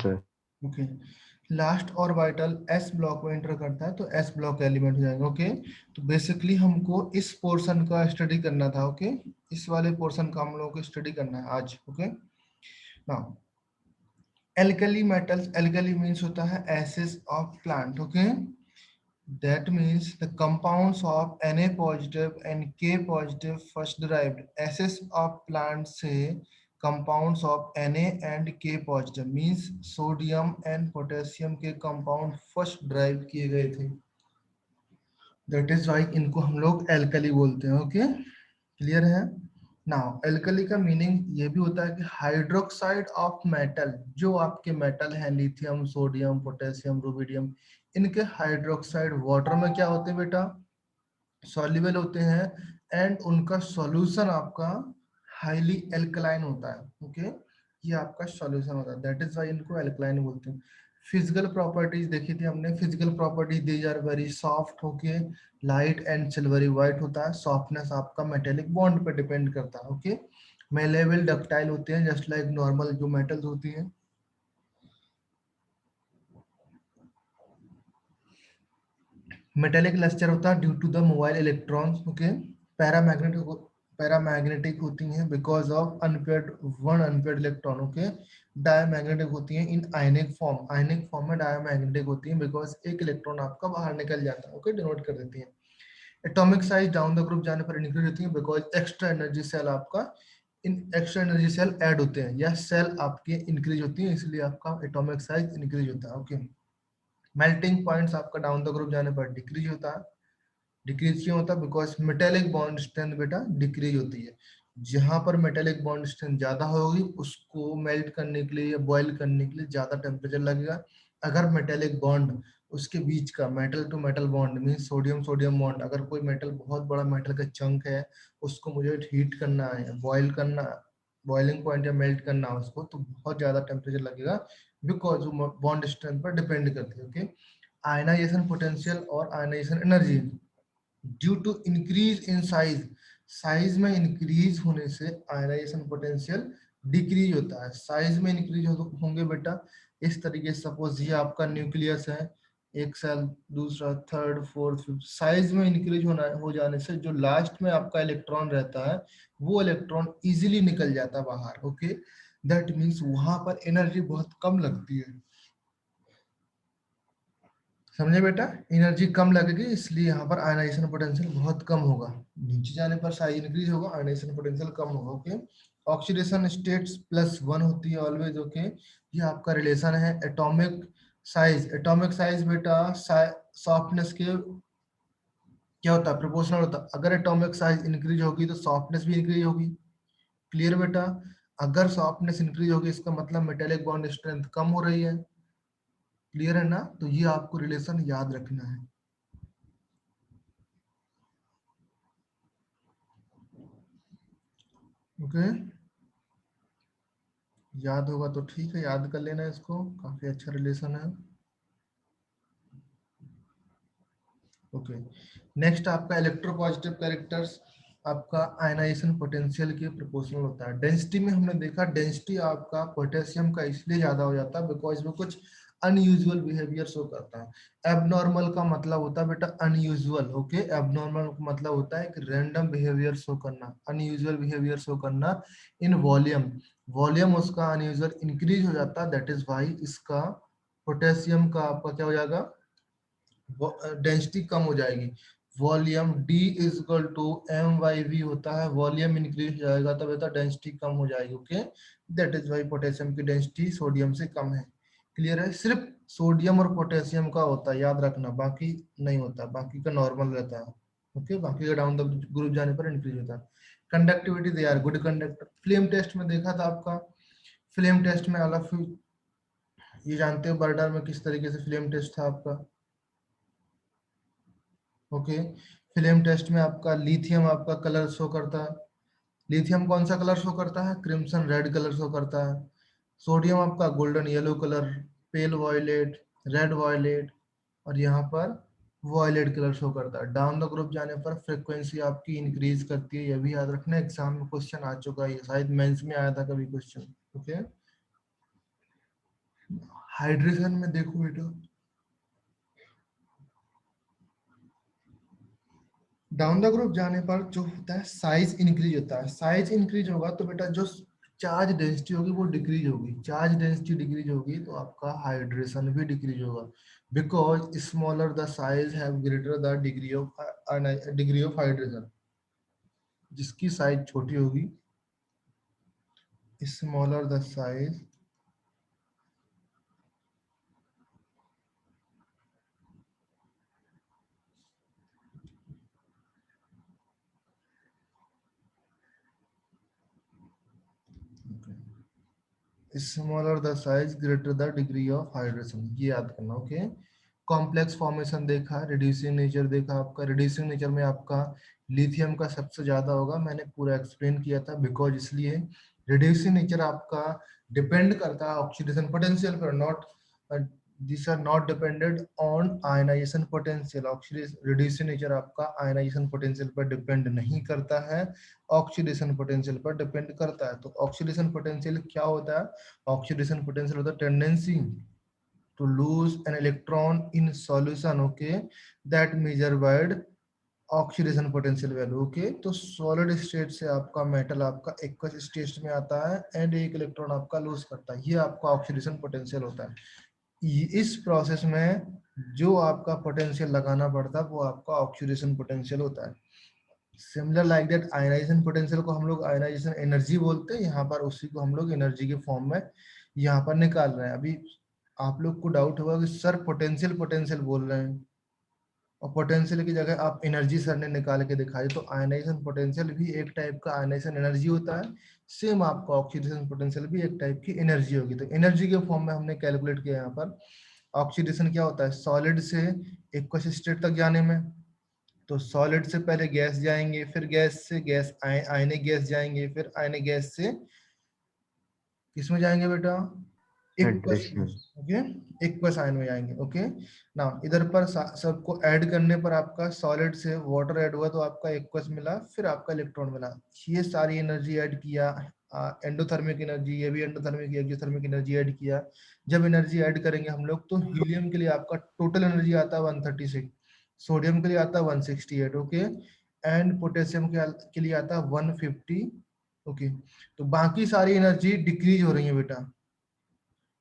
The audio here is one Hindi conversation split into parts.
Sir. Okay, last orbital S block में एंटर करता है तो एस ब्लॉक एलिमेंट हो जाएगा। ओके, तो बेसिकली हमको इस पोर्शन का स्टडी करना था। ओके, इस वाले पोर्शन का हम लोगों को स्टडी करना है आज। Okay, now alkali metals, alkali means होता है acids of plant. Okay, that means the compounds of Na positive and K positive first derived acids of plants से compounds of Na and K positive means sodium and potassium के compound first derive किए गए थे। that is why इनको हम लोग alkali बोलते हैं। ओके, क्लियर है? नाउ एल्कली का मीनिंग ये भी होता है कि हाइड्रोक्साइड ऑफ मेटल, जो आपके मेटल है लिथियम, सोडियम, पोटेशियम, रुबिडियम, इनके हाइड्रोक्साइड वाटर में क्या होते हैं बेटा? सॉल्युबल होते हैं, एंड उनका सॉल्यूशन आपका हाईली एल्कलाइन होता है। ओके, ये आपका सॉल्यूशन होता है, दैट इज वाई इनको एल्कलाइन बोलते हैं। फिजिकल प्रॉपर्टीज देखी थी हमने, physical properties these are very soft, okay, light and silvery white होता है। सॉफ्टनेस आपका मेटेलिक बॉन्ड पे डिपेंड करता है। ओके, मेलेबल डक्टाइल होते हैं जस्ट लाइक नॉर्मल जो मेटल्स होती हैं। मेटेलिक लस्टर होता है due to the mobile electrons. Okay, paramagnetic होती हैं because of unpaired one unpaired electron. Okay, diamagnetic होती हैं in ionic form, ionic form में डायमैग्नेटिक होती हैं बिकॉज एक इलेक्ट्रॉन आपका बाहर निकल जाता है। ओके, डिनोट कर देती हैं। Atomic size down the group जाने पर इंक्रीज होती है बिकॉज एक्स्ट्रा एनर्जी सेल आपका इन एक्स्ट्रा एनर्जी सेल ऐड होते हैं या सेल आपके इंक्रीज होती है, इसलिए आपका एटॉमिक साइज इंक्रीज होता है। ओके, मेल्टिंग पॉइंट्स आपका डाउन द ग्रुप जाने पर डिक्रीज होता है। डिक्रीज क्यों होता है? बिकॉज मेटेलिक बॉन्ड स्ट्रेंथ बेटा डिक्रीज होती है। जहां पर मेटेलिक बॉन्ड स्ट्रेंथ ज्यादा होगी उसको मेल्ट करने के लिए या बॉयल करने के लिए ज्यादा टेम्परेचर लगेगा। अगर मेटेलिक बॉन्ड उसके बीच का metal to metal bond mean sodium sodium bond, अगर कोई मेटल बहुत बड़ा मेटल का चंक है उसको मुझे हीट करना है, बॉयल करना, बॉइलिंग पॉइंट या मेल्ट करना है उसको, तो बहुत ज्यादा टेम्परेचर लगेगा बिकॉज वो बॉन्ड स्ट्रेंथ पर डिपेंड करती है। ओके, आयनाइजेशन पोटेंशियल और ionisation energy due to increase in size, size में इंक्रीज होने से आयनाइजेशन पोटेंशियल डिक्रीज होता है। साइज में इंक्रीज होंगे बेटा इस तरीके से, सपोज ये आपका न्यूक्लियस है, एक सेल, दूसरा, थर्ड, फोर्थ, फिफ्थ, साइज में इंक्रीज होना हो जाने से जो लास्ट में आपका इलेक्ट्रॉन रहता है वो इलेक्ट्रॉन इजीली निकल जाता है बाहर। ओके, दैट मीन्स वहां पर एनर्जी बहुत कम लगती है। समझे बेटा? एनर्जी कम लगेगी इसलिए यहाँ पर आयनाइजेशन पोटेंशियल बहुत कम होगा। नीचे जाने पर साइज इंक्रीज होगा, आयनाइजेशन पोटेंशियल कम होगा। ओके, ऑक्सीडेशन स्टेट्स +1 होती है ऑलवेज। ओके, ये आपका रिलेशन है एटॉमिक साइज। एटॉमिक साइज बेटा सॉफ्टनेस के क्या होता है? प्रोपोर्शनल होता है। अगर एटॉमिक साइज इंक्रीज होगी तो सॉफ्टनेस भी इंक्रीज होगी। क्लियर बेटा? अगर सॉफ्टनेस इंक्रीज होगी इसका मतलब मेटेलिक बॉन्ड स्ट्रेंथ कम हो रही है। क्लियर है ना? तो ये आपको रिलेशन याद रखना है। ओके, याद होगा तो ठीक है, याद कर लेना इसको, काफी अच्छा रिलेशन है। ओके, नेक्स्ट आपका इलेक्ट्रोपॉजिटिव कैरेक्टर्स आपका आयनाइजेशन पोटेंशियल के प्रोपोर्शनल होता है। डेंसिटी में हमने देखा डेंसिटी आपका पोटेशियम का इसलिए ज्यादा हो जाता है बिकॉज वो कुछ अनयूजुअल बिहेवियर शो करता है। एबनॉर्मल का मतलब होता है बेटा अनयूजुअल। ओके, एबनॉर्मल का मतलब होता है कि रैंडम बिहेवियर शो करना, अनयूजुअल बिहेवियर शो करना इन वॉल्यूम। वॉल्यूम उसका अनयूजुअल इंक्रीज हो जाता है, दैट इज वाई इसका पोटेशियम का आपका क्या हो जाएगा? डेंसिटी कम हो जाएगी। Volume D is equal to MyV होता है, वॉल्यूम इंक्रीज हो जाएगा तब बेटा डेंसिटी कम हो जाएगी। Okay, that is why potassium की डेंसिटी सोडियम से कम है। क्लियर है? सिर्फ सोडियम और पोटेशियम का होता है, याद रखना, बाकी नहीं होता, बाकी का नॉर्मल रहता है। ओके, बाकी का डाउन द ग्रुप जाने पर इंक्रीज होता है। Conductivity they are good conductor. Flame test में देखा था आपका, फ्लेम टेस्ट में अलग, ये जानते हो बर्डर में किस तरीके से फ्लेम टेस्ट था आपका? ओके, फ्लेम टेस्ट में आपका लिथियम आपका कलर शो करता है। लिथियम कौन सा कलर शो करता है? क्रिम्सन रेड कलर शो करता है। सोडियम आपका गोल्डन येलो कलर, पेल वॉयलेट, रेड वॉयलेट, और यहाँ पर वॉयलेट कलर शो करता है। डाउन द ग्रुप जाने पर फ्रिक्वेंसी आपकी इंक्रीज करती है, यह भी याद रखना, एग्जाम में क्वेश्चन आ चुका है, शायद मेंस में आया था कभी क्वेश्चन। ओके, हाइड्रेशन में देखो बेटा, डाउन द ग्रुप जाने पर जो होता है साइज इंक्रीज होता है। साइज इंक्रीज होगा तो बेटा जो चार्ज डेंसिटी होगी वो डिक्रीज होगी। चार्ज डेंसिटी डिक्रीज होगी तो आपका हाइड्रेशन भी डिक्रीज होगा, because smaller the size have greater the degree of hydration. जिसकी साइज छोटी होगी, smaller the size, smaller the size greater the degree of hydration, ये याद करना। ओके, कॉम्प्लेक्स फॉर्मेशन देखा, रिड्यूसिंग नेचर देखा आपका। रिड्यूसिंग नेचर में आपका लिथियम का सबसे ज्यादा होगा, मैंने पूरा एक्सप्लेन किया था। बिकॉज इसलिए रिड्यूसिंग नेचर आपका डिपेंड करता है ऑक्सीडेशन पोटेंशियल पर, not this are not depended on ionization potential. Oxidation reducing nature आपका आयनाइजेशन पोटेंशियल पर डिपेंड नहीं करता है, ऑक्सीडेशन पोटेंशियल पर डिपेंड करता है। तो ऑक्सीडेशन पोटेंशियल क्या होता है? ऑक्सीडेशन पोटेंशियल होता है tendency to lose an electron in solution, okay, that measure by oxidation potential value. Okay, तो सॉलिड स्टेट से आपका मेटल आपका एक्वस स्टेट में आता है एंड एक इलेक्ट्रॉन आपका लूज करता है, ये आपका ऑक्सीडेशन पोटेंशियल होता है। इस प्रोसेस में जो आपका पोटेंशियल लगाना पड़ता है वो आपका ऑक्सीडेशन पोटेंशियल होता है। Similar like that ionization potential को हम लोग आयनाइजेशन एनर्जी बोलते हैं, यहाँ पर उसी को हम लोग एनर्जी के फॉर्म में यहाँ पर निकाल रहे हैं। अभी आप लोग को डाउट होगा कि सर पोटेंशियल पोटेंशियल बोल रहे हैं और पोटेंशियल की जगह आप एनर्जी सर ने निकाल के दिखाई, तो आयनाइजेशन पोटेंशियल भी एक टाइप का आयनाइजेशन एनर्जी होता है। सेम आपका ऑक्सीडेशन पोटेंशियल भी एक टाइप की एनर्जी होगी। तो एनर्जी के फॉर्म में हमने कैलकुलेट किया यहाँ पर। ऑक्सीडेशन क्या होता है? सॉलिड से एक्वस स्टेट तक जाने में। तो सॉलिड से पहले गैस जाएंगे, फिर गैस से गैस आयनिक गैस जाएंगे, फिर आयनिक गैस से किसमें जाएंगे बेटा? एक्वस में। हाइड्रेशन। ओके, एक्वस आयन में जाएंगे। ओके ना, इधर पर सबको ऐड करने पर आपका सॉलिड से वाटर ऐड हुआ तो आपका एक्वस मिला, फिर आपका इलेक्ट्रॉन मिला। ये सारी एनर्जी ऐड किया, एंडोथर्मिक एनर्जी, ये भी एंडोथर्मिक एक्सोथर्मिक एनर्जी ऐड किया। जब एनर्जी ऐड करेंगे हम लोग तो हीलियम के लिए आपका टोटल एनर्जी आता है 136, सोडियम के लिए आता है 168, ओके, एंड पोटेशियम के लिए आता है 150। ओके, तो बाकी सारी एनर्जी डिक्रीज हो रही है बेटा,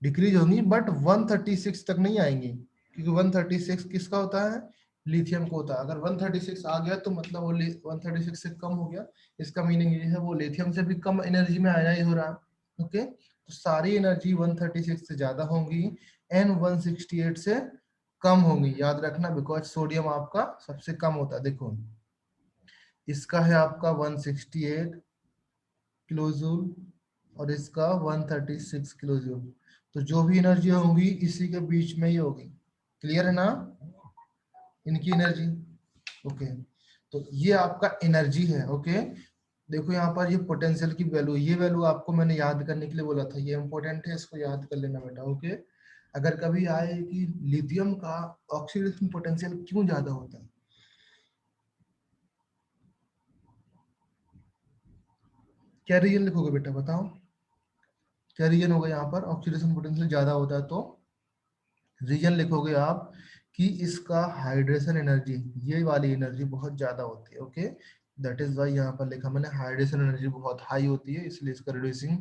डिक्रीज होंगी, बट 136 तक नहीं आएंगी, क्योंकि 136 किसका होता है? लिथियम को होता है। अगर 136 आ गया तो मतलब वो 136 से कम हो गया, इसका मीनिंग ये है वो लिथियम से भी कम एनर्जी में आयनाइज हो रहा है। ओके, तो सारी एनर्जी 136 से ज्यादा होंगी एंड 168 से कम होंगी, याद रखना, बिकॉज सोडियम आपका सबसे कम होता है। देखो इसका है आपका 168 किलो जूल और इसका 136 किलो जूल। तो जो भी एनर्जी होगी इसी के बीच में ही होगी। क्लियर है ना इनकी एनर्जी? ओके, तो ये आपका एनर्जी है। ओके, देखो यहाँ पर ये पोटेंशियल की वैल्यू, ये वैल्यू आपको मैंने याद करने के लिए बोला था, ये इंपॉर्टेंट है, इसको याद कर लेना बेटा। ओके, अगर कभी आए कि लिथियम का ऑक्सीडेशन पोटेंशियल क्यों ज्यादा होता है, क्या रीजन लिखोगे बेटा बताओ? क्या रीजन होगा यहाँ पर ऑक्सीडेशन पोटेंशियल ज्यादा होता है? तो रीजन लिखोगे आप कि इसका हाइड्रेशन एनर्जी, ये वाली एनर्जी बहुत ज्यादा होती है। ओके, दैट इज वाई यहाँ पर लिखा मैंने हाइड्रेशन एनर्जी बहुत हाई होती है, इसलिए इसका रिड्यूसिंग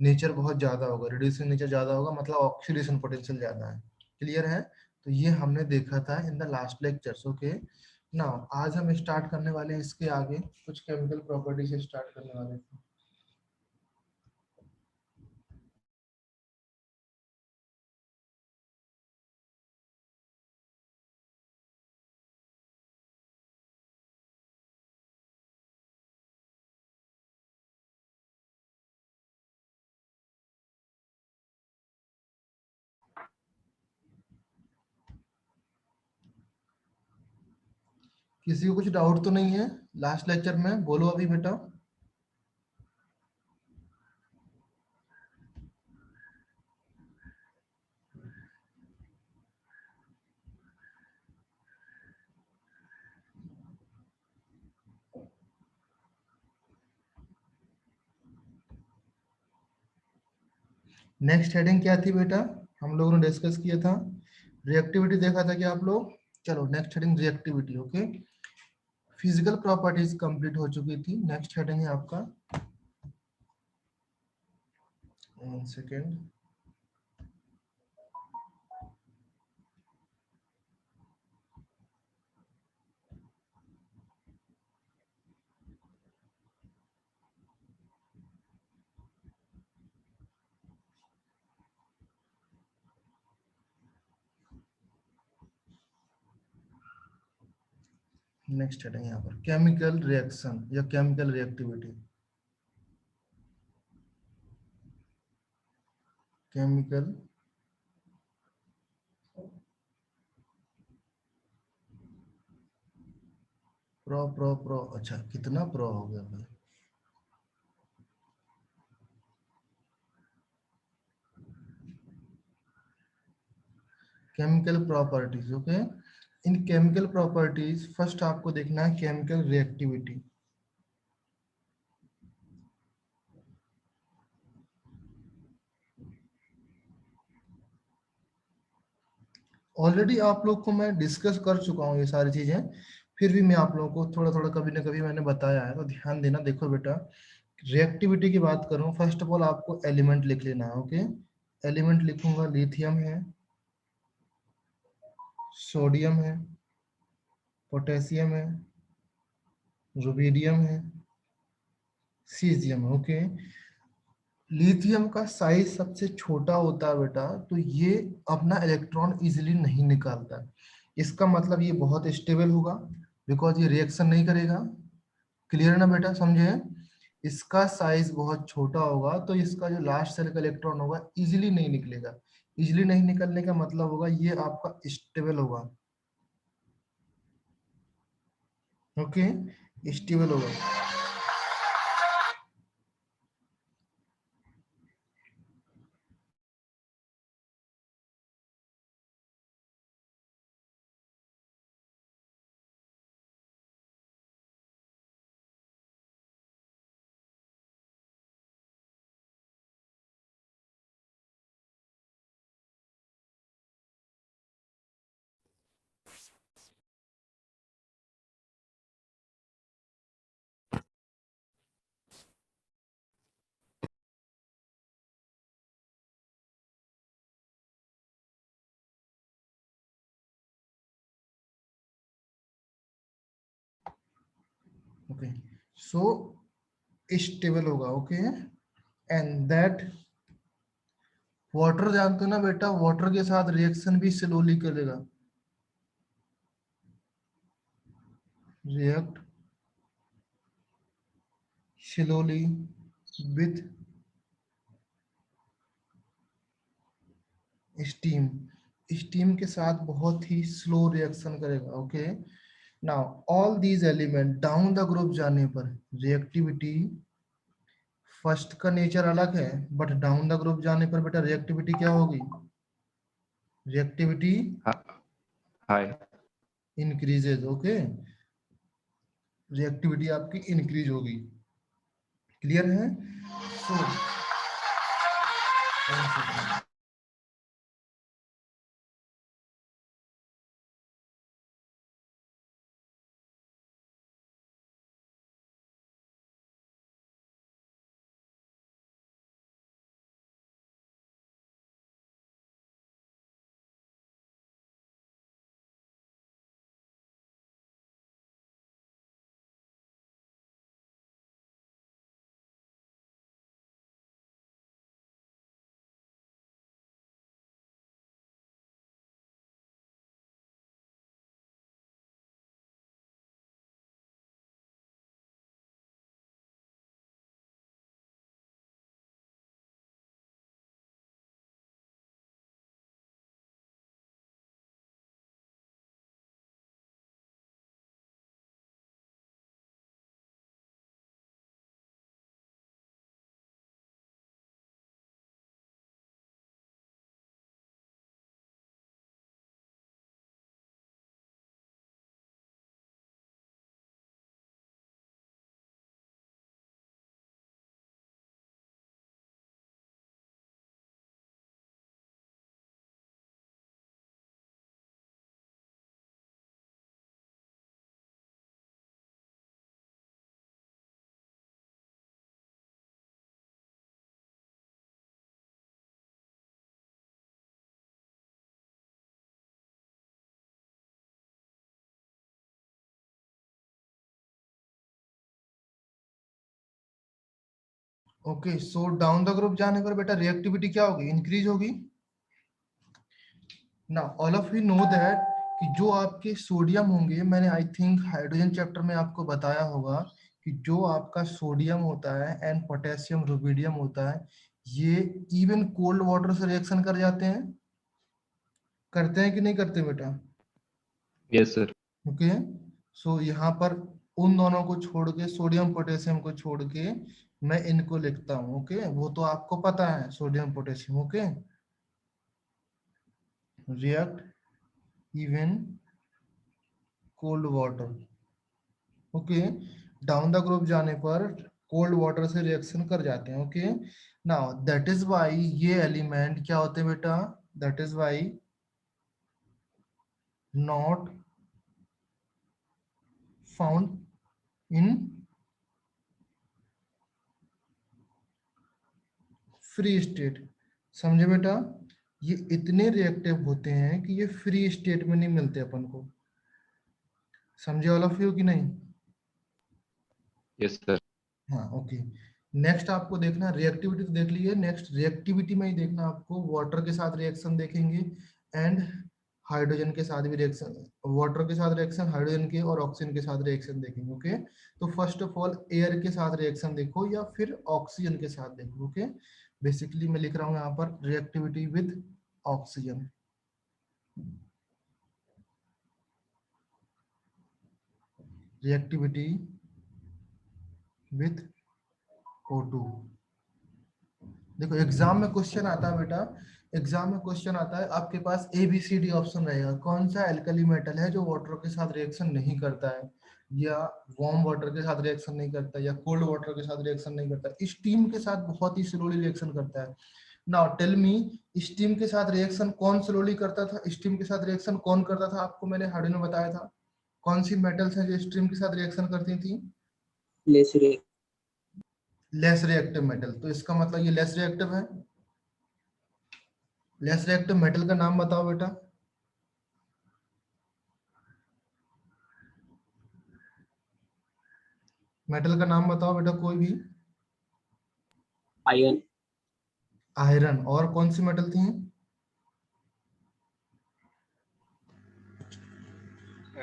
नेचर बहुत ज्यादा होगा। रिड्यूसिंग नेचर ज्यादा होगा मतलब ऑक्सीडेशन पोटेंशियल ज्यादा है। क्लियर है? तो ये हमने देखा था in the last lectures. Okay, now आज हम स्टार्ट करने वाले हैं इसके आगे कुछ केमिकल प्रॉपर्टी से स्टार्ट करने वाले हैं। किसी को कुछ डाउट तो नहीं है लास्ट लेक्चर में? बोलो अभी बेटा। नेक्स्ट हेडिंग क्या थी बेटा? हम लोगों ने डिस्कस किया था, रिएक्टिविटी देखा था कि आप लोग। चलो next heading reactivity. Okay, physical properties complete हो चुकी थी। नेक्स्ट हेडिंग है आपका, 1 सेकेंड, नेक्स्ट हेडिंग यहाँ पर केमिकल रिएक्शन या केमिकल रिएक्टिविटी। केमिकल प्रो, अच्छा कितना प्रो हो गया भाई। Chemical properties. ओके, इन केमिकल प्रॉपर्टीज फर्स्ट आपको देखना है केमिकल रिएक्टिविटी। ऑलरेडी आप लोग को मैं डिस्कस कर चुका हूँ ये सारी चीजें, फिर भी मैं आप लोगों को थोड़ा थोड़ा कभी ना कभी मैंने बताया है, तो ध्यान देना। देखो बेटा, रिएक्टिविटी की बात करूं, फर्स्ट ऑफ ऑल आपको एलिमेंट लिख लेना है। ओके, एलिमेंट लिखूंगा, लिथियम है, सोडियम है, पोटेशियम है, रुबिडियम है, सीजियम है। ओके, लिथियम का साइज सबसे छोटा होता है बेटा, तो ये अपना इलेक्ट्रॉन इजीली नहीं निकालता है। इसका मतलब ये बहुत स्टेबल होगा, बिकॉज ये रिएक्शन नहीं करेगा। क्लियर ना बेटा, समझे? इसका साइज बहुत छोटा होगा, तो इसका जो लास्ट सेल का इलेक्ट्रॉन होगा इजीली नहीं निकलेगा। इजीली नहीं निकलने का मतलब होगा ये आपका स्टेबल होगा। ओके, स्टेबल होगा। ओके, सो स्टेबल होगा। ओके, एंड दैट वाटर, जानते हो ना बेटा, वाटर के साथ रिएक्शन भी स्लोली करेगा। React slowly with steam, steam के साथ बहुत ही स्लो रिएक्शन करेगा। Okay, now all these element down the group जाने पर रिएक्टिविटी, फर्स्ट का नेचर अलग है, बट डाउन द ग्रुप जाने पर बेटा रिएक्टिविटी क्या होगी? रिएक्टिविटी हाय इंक्रीजेज। ओके, रिएक्टिविटी आपकी इंक्रीज होगी। क्लियर है? So okay, so down the group जाने पर बेटा रिएक्टिविटी क्या होगी, इंक्रीज होगी। ना all of you know that कि जो आपके सोडियम होंगे, मैंने आई थिंक हाइड्रोजन चैप्टर में आपको बताया होगा कि जो आपका सोडियम होता है एंड पोटेशियम रुबिडियम होता है, ये इवन कोल्ड वाटर से रिएक्शन कर जाते हैं, करते हैं कि नहीं करते बेटा? Yes sir. ओके, सो यहाँ पर उन दोनों को छोड़ के, सोडियम पोटेशियम को छोड़ के मैं इनको लिखता हूँ। ओके, वो तो आपको पता है sodium potassium. Okay, react even cold water. Okay, down the group जाने पर कोल्ड वाटर से रिएक्शन कर जाते हैं। Okay, now that is why ये एलिमेंट क्या होते हैं बेटा, that is why not found in free state. समझे बेटा, ये इतने रिएक्टिव होते हैं कि ये फ्री स्टेट में नहीं मिलते अपन को। समझे ऑल ऑफ यू कि नहीं? Yes sir. हाँ, ओके। नेक्स्ट आपको देखना, रिएक्टिविटी तो देख लीजिए, नेक्स्ट रिएक्टिविटी में ही देखना आपको, वाटर के साथ रिएक्शन देखेंगे एंड हाइड्रोजन के साथ भी रिएक्शन, वाटर के साथ रिएक्शन, हाइड्रोजन के और ऑक्सीजन के साथ रिएक्शन देखेंगे। ओके, तो फर्स्ट ऑफ ऑल एयर के साथ रिएक्शन देखो या फिर ऑक्सीजन के साथ देखो। ओके, बेसिकली मैं लिख रहा हूँ यहाँ पर reactivity with oxygen. Reactivity with O2। देखो एग्जाम में क्वेश्चन आता है बेटा, एग्जाम में क्वेश्चन आता है, आपके पास ABCD ऑप्शन रहेगा, कौन सा एल्कली मेटल है जो वाटर के साथ रिएक्शन नहीं करता है, या वार्म वाटर के साथ रिएक्शन नहीं करता, या कोल्ड वाटर के साथ रिएक्शन नहीं करता, स्टीम के साथ बहुत ही स्लोली रिएक्शन करता है। नाउ टेल मी, स्टीम के साथ रिएक्शन कौन स्लोली करता था, स्टीम के साथ रिएक्शन कौन करता था, आपको मैंने हाइड्रोजन में बताया था। कौन सी मेटल्स हैं जो स्टीम के साथ रिएक्शन करती थी? Less react. Less reactive metal, तो इसका मतलब ये लेस रिएक्टिव है। लेस रिएक्टिव मेटल का नाम बताओ बेटा। मेटल का नाम बताओ बेटा कोई भी। आयरन। आयरन, और कौन सी मेटल थी?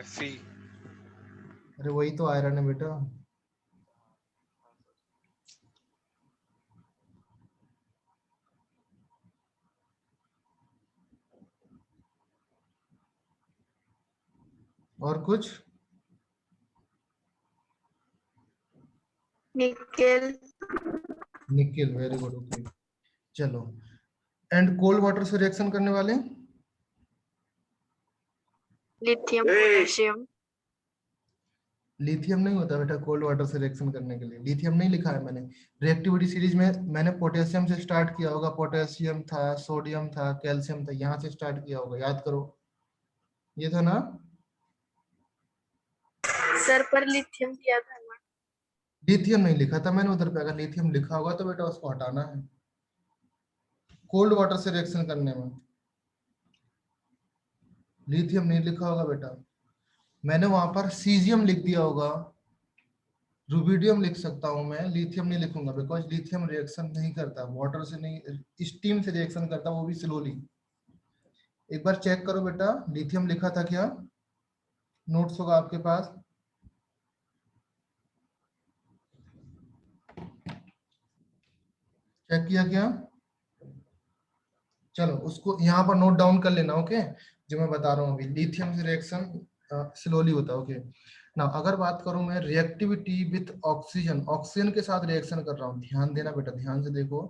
Fe. अरे वही तो आयरन है बेटा। और कुछ? Nickel. Nickel, very good. Okay, चलो, एंड कोल्ड वाटर से रिएक्शन करने वाले? Lithium potassium. लिथियम नहीं होता बेटा कोल्ड वाटर से रिएक्शन करने के लिए, लिथियम नहीं लिखा है मैंने। रिएक्टिविटी सीरीज में मैंने पोटेशियम से स्टार्ट किया होगा, पोटेशियम था, सोडियम था, कैल्शियम था, यहाँ से स्टार्ट किया होगा, याद करो, ये था ना? सर पर लिथियम किया था ना। लिथियम नहीं लिखा था मैंने उधर पे, अगर लिथियम लिखा होगा तो बेटा उसको हटाना है कोल्ड वाटर से रिएक्शन करने में। लिथियम नहीं लिखा होगा बेटा, मैंने वहां पर सीजियम लिख दिया होगा, रुबिडियम लिख सकता हूं मैं, लिथियम नहीं लिखूंगा बिकॉज लिथियम रिएक्शन नहीं करता वाटर से, नहीं स्टीम से रिएक्शन करता, वो भी स्लोली। एक बार चेक करो बेटा, लिथियम लिखा था क्या? नोट्स होगा आपके पास। चेक किया क्या? चलो उसको यहाँ पर नोट डाउन कर लेना। ओके, जो मैं बता रहा हूँ अभी, लिथियम से रिएक्शन स्लोली होता है। ओके, ना अगर बात करूं मैं रिएक्टिविटी विथ ऑक्सीजन, ऑक्सीजन के साथ रिएक्शन कर रहा हूँ, ध्यान देना बेटा, ध्यान से देखो,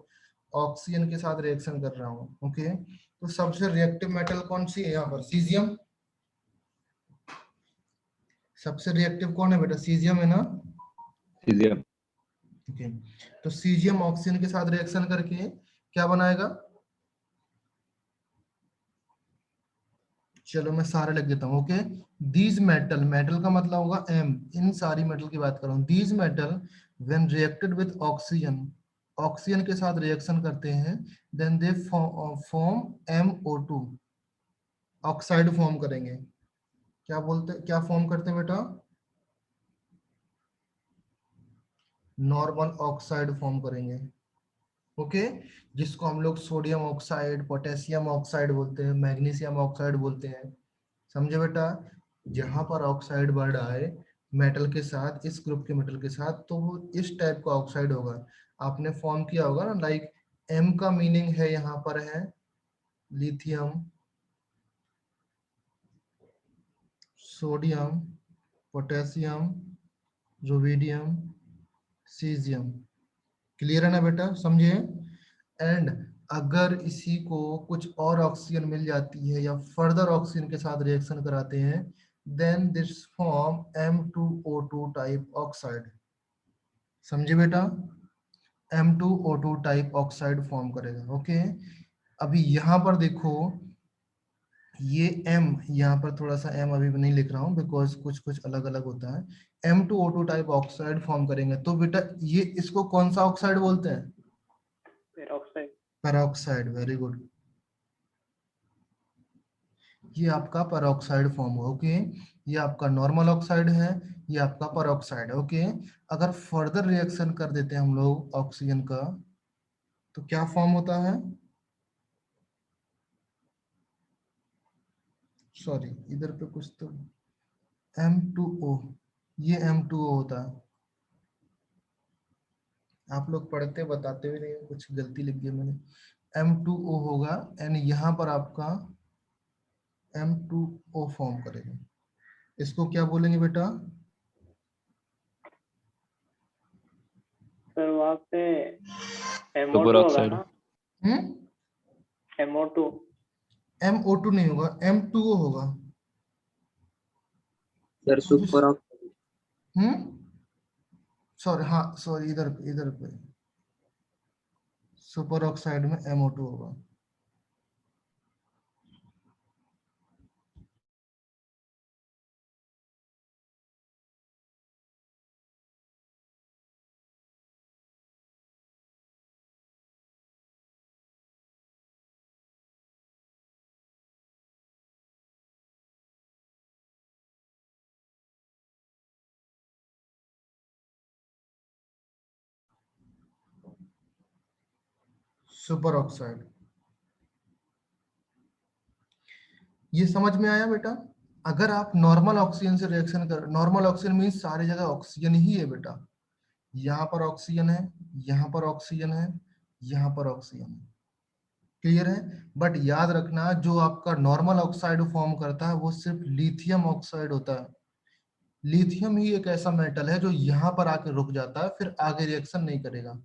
ऑक्सीजन के साथ रिएक्शन कर रहा हूँ। ओके, तो सबसे रिएक्टिव मेटल कौन सी है यहाँ पर? सीजियम। सबसे रिएक्टिव कौन है बेटा? सीजियम है ना? सीजियम। ओके, तो सीजियम ऑक्सीजन के साथ रिएक्शन करके क्या बनाएगा? चलो मैं सारे लिख देता हूँ। ओके, दीज मेटल, मेटल का मतलब होगा एम, इन सारी मेटल की बात कर रहा हूँ। These metal when reacted with oxygen, oxygen के साथ रिएक्शन करते हैं, then they form MO2, oxide form करेंगे। क्या बोलते, क्या फॉर्म करते हैं बेटा? नॉर्मल ऑक्साइड फॉर्म करेंगे। ओके, जिसको हम लोग सोडियम ऑक्साइड, पोटेशियम ऑक्साइड बोलते हैं, मैग्नीशियम ऑक्साइड बोलते हैं। समझे बेटा, जहां पर ऑक्साइड वर्ड आए मेटल के साथ, इस ग्रुप के मेटल के साथ, तो वो इस टाइप का ऑक्साइड होगा। आपने फॉर्म किया होगा ना, लाइक एम का मीनिंग है यहाँ पर है lithium, sodium, potassium, rubidium, caesium. Clear है ना बेटा, समझे। एंड अगर इसी को कुछ और ऑक्सीजन मिल जाती है या फर्दर ऑक्सीजन के साथ रिएक्शन कराते हैं, then this form M2O2 type oxide. समझे बेटा, M2O2 टाइप ऑक्साइड फॉर्म करेगा। ओके, अभी यहाँ पर देखो, ये M, यहाँ पर थोड़ा सा M अभी नहीं लिख रहा हूँ बिकॉज कुछ कुछ अलग अलग होता है। M2O2 टाइप ऑक्साइड फॉर्म करेंगे, तो बेटा ये इसको कौन सा ऑक्साइड बोलते हैं? पेरोक्साइड। Peroxide, very good. ये आपका पेरोक्साइड फॉर्म हुआ। ओके, ये आपका नॉर्मल ऑक्साइड है, ये आपका पेरोक्साइड है। ओके, अगर फर्दर रिएक्शन कर देते हैं हम लोग ऑक्सीजन का, तो क्या फॉर्म होता है? सॉरी, इधर पे कुछ तो M2O, ये M2O होता है। आप लोग पढ़ते बताते भी नहीं हो, कुछ गलती लिख दिया मैंने। M2O होगा, एंड यहाँ पर आपका M2O फॉर्म करेगा। इसको क्या बोलेंगे बेटा? सर वहाँ पे सुपर MO2 होगा ऑक्साइड। ना? हम्म, MO2। MO2 नहीं होगा, M2O होगा। Sir super oxide. सॉरी, हाँ सॉरी, इधर पे सुपर ऑक्साइड में MO2 होगा। सुपर ऑक्साइड, ये समझ में आया बेटा? अगर आप नॉर्मल ऑक्सीजन से रिएक्शन कर, नॉर्मल ऑक्सीजन मीन्स सारी जगह ऑक्सीजन ही है बेटा। यहाँ पर ऑक्सीजन है, यहाँ पर ऑक्सीजन है, यहाँ पर ऑक्सीजन है। क्लियर है? बट याद रखना, जो आपका नॉर्मल ऑक्साइड फॉर्म करता है वो सिर्फ लिथियम ऑक्साइड होता है। लिथियम ही एक ऐसा मेटल है जो यहाँ पर आके रुक जाता है, फिर आगे रिएक्शन नहीं करेगा।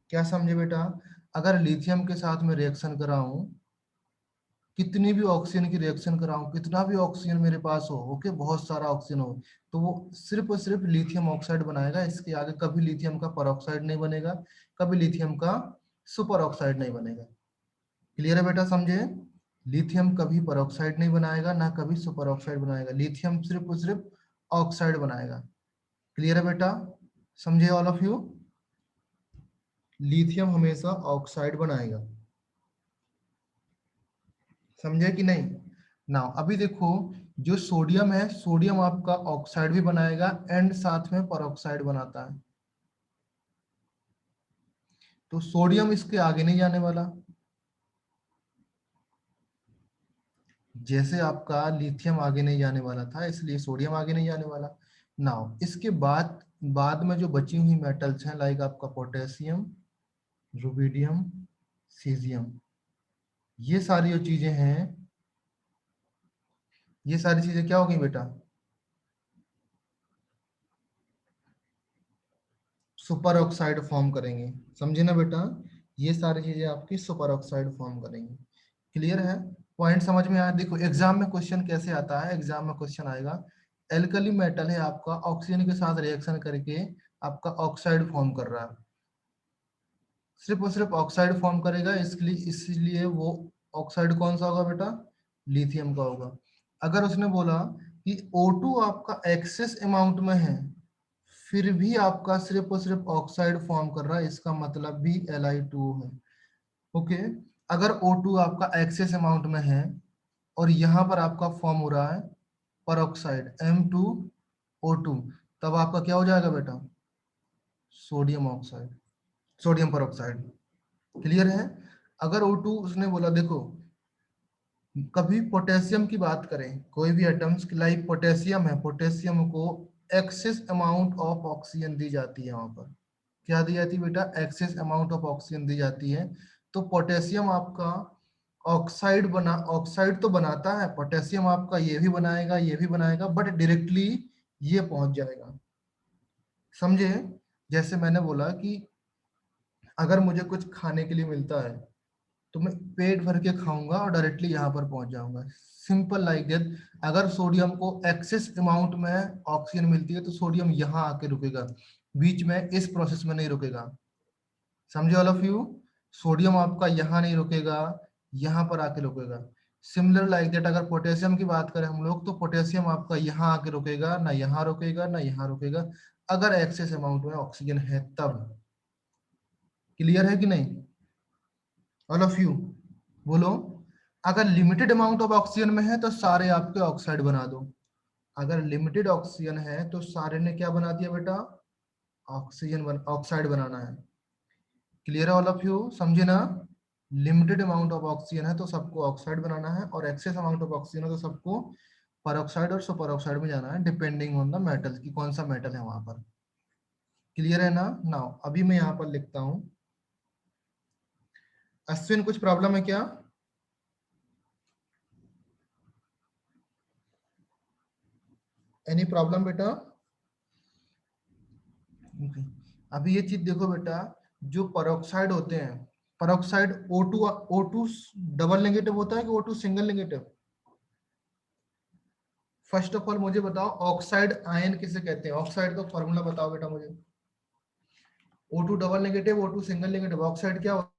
क्या समझे बेटा? अगर लिथियम के साथ में रिएक्शन कराऊं, कितनी भी ऑक्सीजन की रिएक्शन कराऊं, कितना भी ऑक्सीजन मेरे पास हो, ओके, बहुत सारा ऑक्सीजन हो, तो वो सिर्फ और सिर्फ लिथियम ऑक्साइड बनाएगा। इसके आगे कभी लिथियम का परऑक्साइड नहीं बनेगा, कभी लिथियम का सुपर ऑक्साइड नहीं बनेगा। क्लियर है बेटा, समझे? लिथियम कभी परऑक्साइड नहीं बनाएगा, ना कभी सुपर ऑक्साइड बनाएगा। लिथियम सिर्फ और सिर्फ ऑक्साइड बनाएगा। क्लियर है बेटा, समझे ऑल ऑफ यू? लिथियम हमेशा ऑक्साइड बनाएगा। समझे कि नहीं? नाउ अभी देखो, जो सोडियम है, सोडियम आपका ऑक्साइड भी बनाएगा एंड साथ में परऑक्साइड बनाता है। तो सोडियम इसके आगे नहीं जाने वाला, जैसे आपका लिथियम आगे नहीं जाने वाला था, इसलिए सोडियम आगे नहीं जाने वाला। नाउ इसके बाद में जो बची हुई मेटल्स हैं, लाइक आपका पोटेशियम, रुबिडियम, सीजियम, ये सारी जो चीजें हैं, ये सारी चीजें क्या हो गई बेटा? सुपर ऑक्साइड फॉर्म करेंगे। समझे ना बेटा? ये सारी चीजें आपकी सुपर ऑक्साइड फॉर्म करेंगे। क्लियर है? पॉइंट समझ में आया? देखो एग्जाम में क्वेश्चन कैसे आता है, एग्जाम में क्वेश्चन आएगा, एल्कली मेटल है आपका, ऑक्सीजन के साथ रिएक्शन करके आपका ऑक्साइड फॉर्म कर रहा है, सिर्फ और सिर्फ ऑक्साइड फॉर्म करेगा, इसलिए वो ऑक्साइड कौन सा होगा बेटा? लिथियम का होगा। अगर उसने बोला कि O2 आपका एक्सेस अमाउंट में है, फिर भी आपका सिर्फ और सिर्फ ऑक्साइड फॉर्म कर रहा है, इसका मतलब भी Li2 है। ओके, अगर O2 आपका एक्सेस अमाउंट में है और यहाँ पर आपका फॉर्म हो रहा है परऑक्साइड M2O2, तब आपका क्या हो जाएगा बेटा? Sodium oxide, sodium peroxide. Clear है? अगर O2 उसने बोला, देखो कभी पोटेशियम की बात करें, कोई भी एटम्स लाइक पोटेशियम है, पोटेशियम को एक्सेस अमाउंट ऑफ ऑक्सीजन दी जाती है। वहां पर क्या दी जाती है बेटा? एक्सेस अमाउंट ऑफ ऑक्सीजन दी जाती है। तो पोटेशियम आपका ऑक्साइड तो बनाता है, पोटेशियम आपका ये भी बनाएगा, ये भी बनाएगा, बट डायरेक्टली ये पहुंच जाएगा। समझे? जैसे मैंने बोला कि अगर मुझे कुछ खाने के लिए मिलता है तो मैं पेट भर के खाऊंगा और डायरेक्टली यहाँ पर पहुंच जाऊंगा। Simple like that. अगर सोडियम को एक्सेस अमाउंट में ऑक्सीजन मिलती है तो सोडियम यहाँ आके रुकेगा, बीच में इस प्रोसेस में नहीं रुकेगा। समझे ऑल ऑफ यू? सोडियम आपका यहाँ नहीं रुकेगा, यहाँ पर आके रुकेगा। सिमिलर लाइक दैट, अगर पोटेशियम की बात करें हम लोग, तो पोटेशियम आपका यहाँ आके रुकेगा, ना यहाँ रुकेगा ना यहाँ रुकेगा, अगर एक्सेस अमाउंट में ऑक्सीजन है तब। क्लियर है कि नहीं ऑल ऑफ यू? बोलो। अगर लिमिटेड अमाउंट ऑफ ऑक्सीजन में है तो सारे आपके ऑक्साइड बना दो। अगर लिमिटेड ऑक्सीजन है तो सारे ने क्या बना दिया बेटा? ऑक्साइड बनाना है। क्लियर है ऑल ऑफ यू? समझे ना? लिमिटेड अमाउंट ऑफ ऑक्सीजन है तो सबको ऑक्साइड बनाना है, और एक्सेस अमाउंट ऑफ ऑक्सीजन है तो सबको परऑक्साइड और सुपर ऑक्साइड में जाना है, डिपेंडिंग ऑन द मेटल की कौन सा मेटल है वहां पर। क्लियर है ना? नाउ अभी मैं यहाँ पर लिखता हूँ। अश्विन कुछ प्रॉब्लम है क्या? एनी प्रॉब्लम बेटा? Okay. अभी ये चीज देखो बेटा, जो परऑक्साइड होते हैं, परऑक्साइड O2 डबल नेगेटिव होता है कि O2 single negative? First of all मुझे बताओ, ऑक्साइड आयन किसे कहते हैं? ऑक्साइड का फॉर्मूला बताओ बेटा मुझे। O2 double negative, O2 single negative, oxide क्या होता है?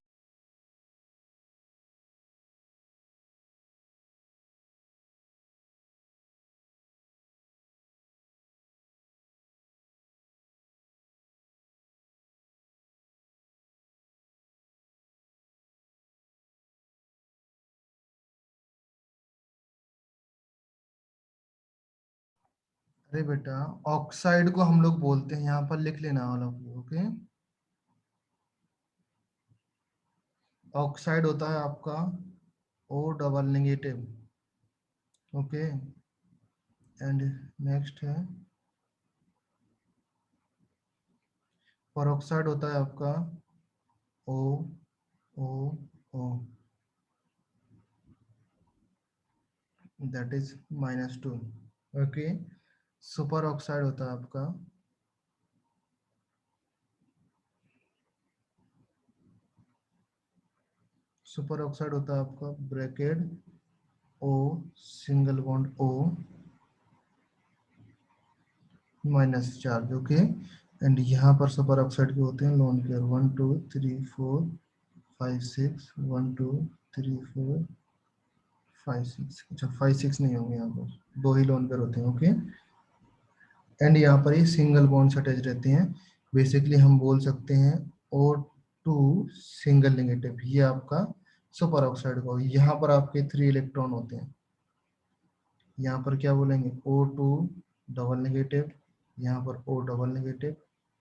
अरे बेटा, ऑक्साइड को हम लोग बोलते हैं, यहाँ पर लिख लेना all of you. Okay, oxide होता है आपका O double negative. Okay, and next है परऑक्साइड होता है आपका O O O, that is -2। Okay, super oxide होता है आपका सुपर ऑक्साइड होता है आपका bracket O single bond O minus charge. Okay, and यहाँ पर सुपर ऑक्साइड के होते हैं लोन पेयर 1 2 3 4 5 6 1 2 3 4 5 6। अच्छा 5 6 नहीं होंगे, यहाँ पर दो ही लोन पेयर होते हैं। ओके, एंड यहाँ पर ये सिंगल बॉन्ड अटैच रहते हैं। बेसिकली हम बोल सकते हैं O2 सिंगल नेगेटिव, ये आपका सुपर ऑक्साइड का। यहाँ पर आपके 3 इलेक्ट्रॉन होते हैं, यहाँ पर क्या बोलेंगे? O2 डबल नेगेटिव, यहाँ पर O डबल नेगेटिव,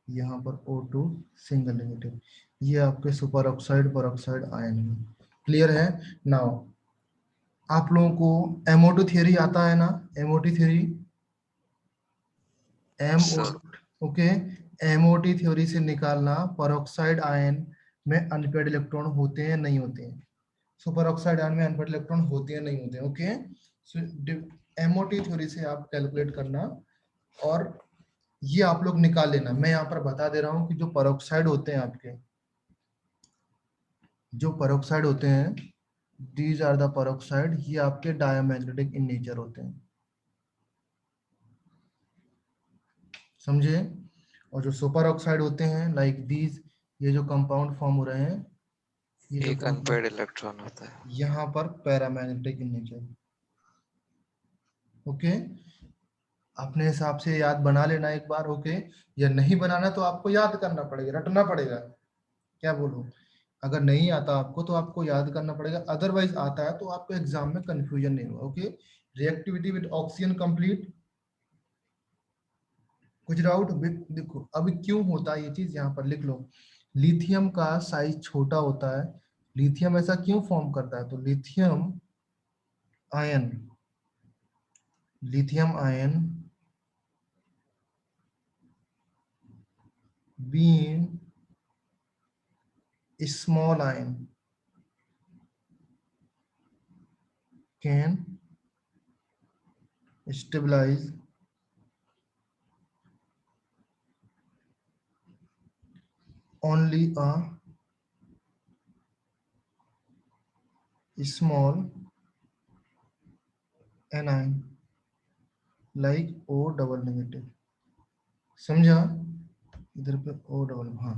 यहाँ पर O2 सिंगल नेगेटिव। ये आपके सुपर ऑक्साइड पर ऑक्साइड आयन है। क्लियर है? नाउ आप लोगों को MO2 थ्योरी आता है ना? MOT theory, okay, MOT theory से निकालना परऑक्साइड आयन में अनपेयर्ड इलेक्ट्रॉन होते हैं नहीं होते हैं? सुपर ऑक्साइड आयन में अनपेयर्ड इलेक्ट्रॉन होते हैं नहीं होते हैं? ओके, सो MOT थ्योरी से आप कैलकुलेट करना और ये आप लोग निकाल लेना। मैं यहाँ पर बता दे रहा हूँ कि जो परऑक्साइड होते हैं आपके, जो परऑक्साइड होते हैं, दीज आर द परऑक्साइड, ये आपके डायमैग्नेटिक इन नेचर होते हैं। समझे? और जो सुपर ऑक्साइड होते हैं लाइक दीज, ये जो कंपाउंड फॉर्म हो रहे हैं, ये जो एक अनपेयर्ड इलेक्ट्रॉन होता है। यहाँ पर पैरामैग्नेटिक इन नेचर। ओके, अपने हिसाब से याद बना लेना एक बार। ओके, या नहीं बनाना तो आपको याद करना पड़ेगा, रटना पड़ेगा। क्या बोलूं? अगर नहीं आता आपको तो आपको याद करना पड़ेगा, अदरवाइज आता है तो आपको एग्जाम में कंफ्यूजन नहीं होगा। Okay, reactivity with oxygen complete. कुछ डाउट? देखो अभी क्यों होता है ये चीज, यहाँ पर लिख लो। लिथियम का साइज छोटा होता है। लिथियम ऐसा क्यों फॉर्म करता है? तो lithium ion being small ion can stabilize only a small anion like O double negative. समझा? इधर पे O डबल, हाँ।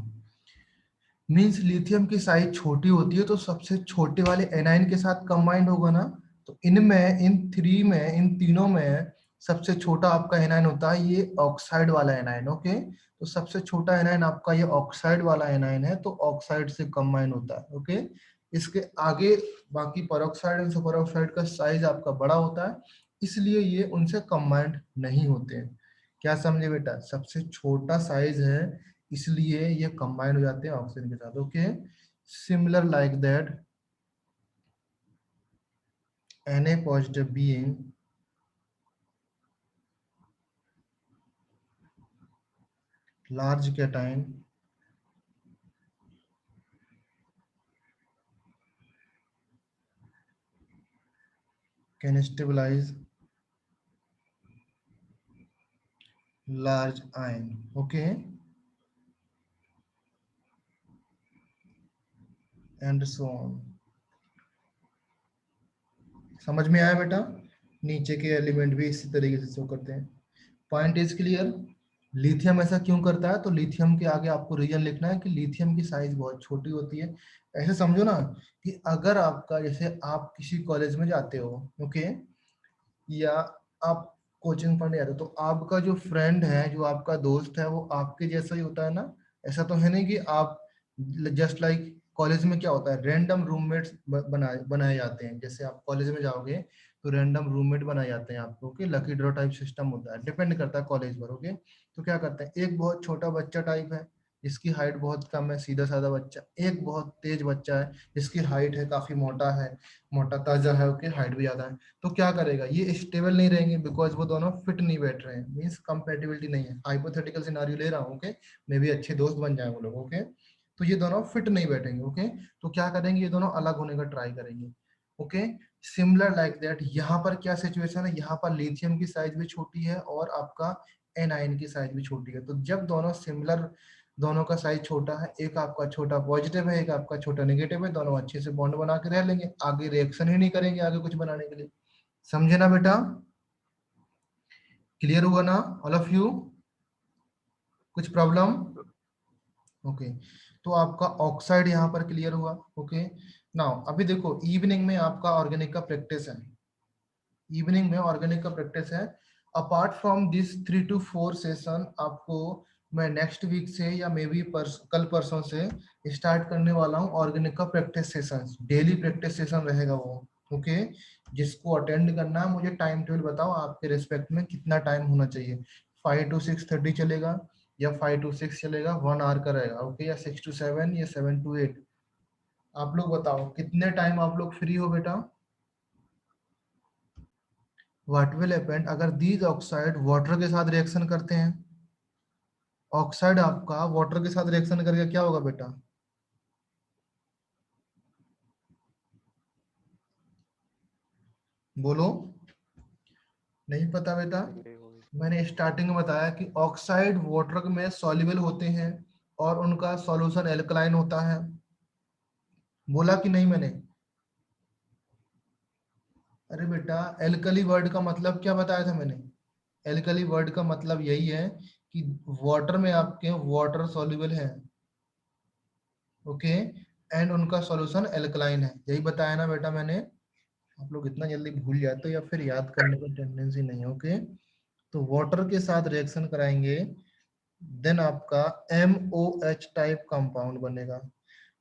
मीन्स लिथियम की साइज छोटी होती है तो सबसे छोटे वाले एनाइन के साथ कंबाइंड होगा ना। तो इनमें, इन तीनों में सबसे छोटा आपका एनाइन होता है ये ऑक्साइड वाला एनाइन। ओके, तो सबसे छोटा एनाइन आपका ये ऑक्साइड वाला एनाइन है, तो ऑक्साइड से कंबाइन होता है। ओके, इसके आगे बाकी पेरोक्साइड एंड सुपर ऑक्साइड का साइज आपका बड़ा होता है, इसलिए ये उनसे कंबाइंड नहीं होते हैं। क्या समझे बेटा? सबसे छोटा साइज है इसलिए ये कंबाइन हो जाते हैं ऑक्सीजन के साथ। Okay, similar like that Na positive being large cation can stabilize large ion. Okay, and so on. समझ में आया बेटा? नीचे के एलिमेंट भी इसी तरीके से शो करते हैं। Point is clear? लिथियम ऐसा क्यों करता है? तो लिथियम के आगे आपको रीजन लिखना है कि लिथियम की साइज बहुत छोटी होती है। ऐसे समझो ना कि अगर आपका, जैसे आप किसी कॉलेज में जाते हो, ओके, या आप कोचिंग पढ़ने जाते हो, तो आपका जो फ्रेंड है, जो आपका दोस्त है, वो आपके जैसा ही होता है ना। ऐसा तो है नहीं कि आप जस्ट लाइक, कॉलेज में क्या होता है, रैंडम रूममेट्स बनाए जाते हैं। जैसे आप कॉलेज में जाओगे तो रैंडम रूममेट बनाए जाते हैं आपको, okay, lucky draw type system होता है, डिपेंड करता है कॉलेज पर। ओके, तो क्या करते हैं, एक बहुत छोटा बच्चा टाइप है जिसकी हाइट बहुत कम है, सीधा साधा बच्चा, एक बहुत तेज बच्चा है जिसकी हाइट है काफी मोटा है, मोटा ताजा है, ओके, हाइट भी ज्यादा है। तो क्या करेगा, ये स्टेबल नहीं रहेंगे बिकॉज वो दोनों फिट नहीं बैठ रहे हैं, मींस कंपैटिबिलिटी नहीं है। हाइपोथेटिकल सिनेरियो ले रहा हूँ, ओके, मे भी अच्छे दोस्त बन जाए वो लोग। ओके, तो ये दोनों फिट नहीं बैठेंगे। ओके, तो क्या करेंगे, ये दोनों अलग होने का ट्राई करेंगे। ओके, सिमिलर लाइक दैट यहाँ पर क्या सिचुएशन है, यहाँ पर लिथियम की साइज भी छोटी है और आपका एनाइन की साइज भी छोटी है। तो जब दोनों सिमिलर, दोनों का साइज छोटा है, एक आपका छोटा पॉजिटिव है, एक आपका छोटा नेगेटिव है, दोनों अच्छे से बॉन्ड बना के रह लेंगे, आगे रिएक्शन ही नहीं करेंगे आगे कुछ बनाने के लिए। समझे ना बेटा? क्लियर हुआ ना ऑल ऑफ यू? कुछ प्रॉब्लम? ओके, तो आपका ऑक्साइड यहाँ पर क्लियर हुआ। ओके, नाउ अभी देखो, इवनिंग में आपका ऑर्गेनिक का प्रैक्टिस है, इवनिंग में ऑर्गेनिक का प्रैक्टिस है। Apart from this 3 to 4 session आपको मैं नेक्स्ट वीक से या मे बी कल परसों से स्टार्ट करने वाला हूँ ऑर्गेनिक का practice session. Daily practice session रहेगा वो। ओके, जिसको अटेंड करना है मुझे टाइम टेबल बताओ, आपके रिस्पेक्ट में कितना टाइम होना चाहिए। 5 to 6:30 चलेगा या 5 to 6 चलेगा, 1 hour का रहेगा। ओके, या 6 to 7 या 7 to 8, आप लोग बताओ कितने टाइम आप लोग फ्री हो बेटा। व्हाट विल हैपन अगर दीज ऑक्साइड वाटर के साथ रिएक्शन करते हैं? ऑक्साइड आपका वाटर के साथ रिएक्शन करके क्या होगा बेटा? बोलो, नहीं पता बेटा? मैंने स्टार्टिंग में बताया कि ऑक्साइड वाटर में सॉल्युबल होते हैं और उनका सॉल्यूशन एल्कलाइन होता है, बोला कि नहीं मैंने? अरे बेटा, एल्कली वर्ड का मतलब क्या बताया था मैंने? एल्कली वर्ड का मतलब यही है कि वाटर में आपके वाटर सॉल्युबल है, ओके, एंड उनका सॉल्यूशन एल्कलाइन है, यही बताया ना बेटा मैंने? आप लोग इतना जल्दी भूल जाते हो या फिर याद करने की टेंडेंसी नहीं है। ओके, तो वाटर के साथ रिएक्शन कराएंगे, देन आपका MOH टाइप कंपाउंड बनेगा।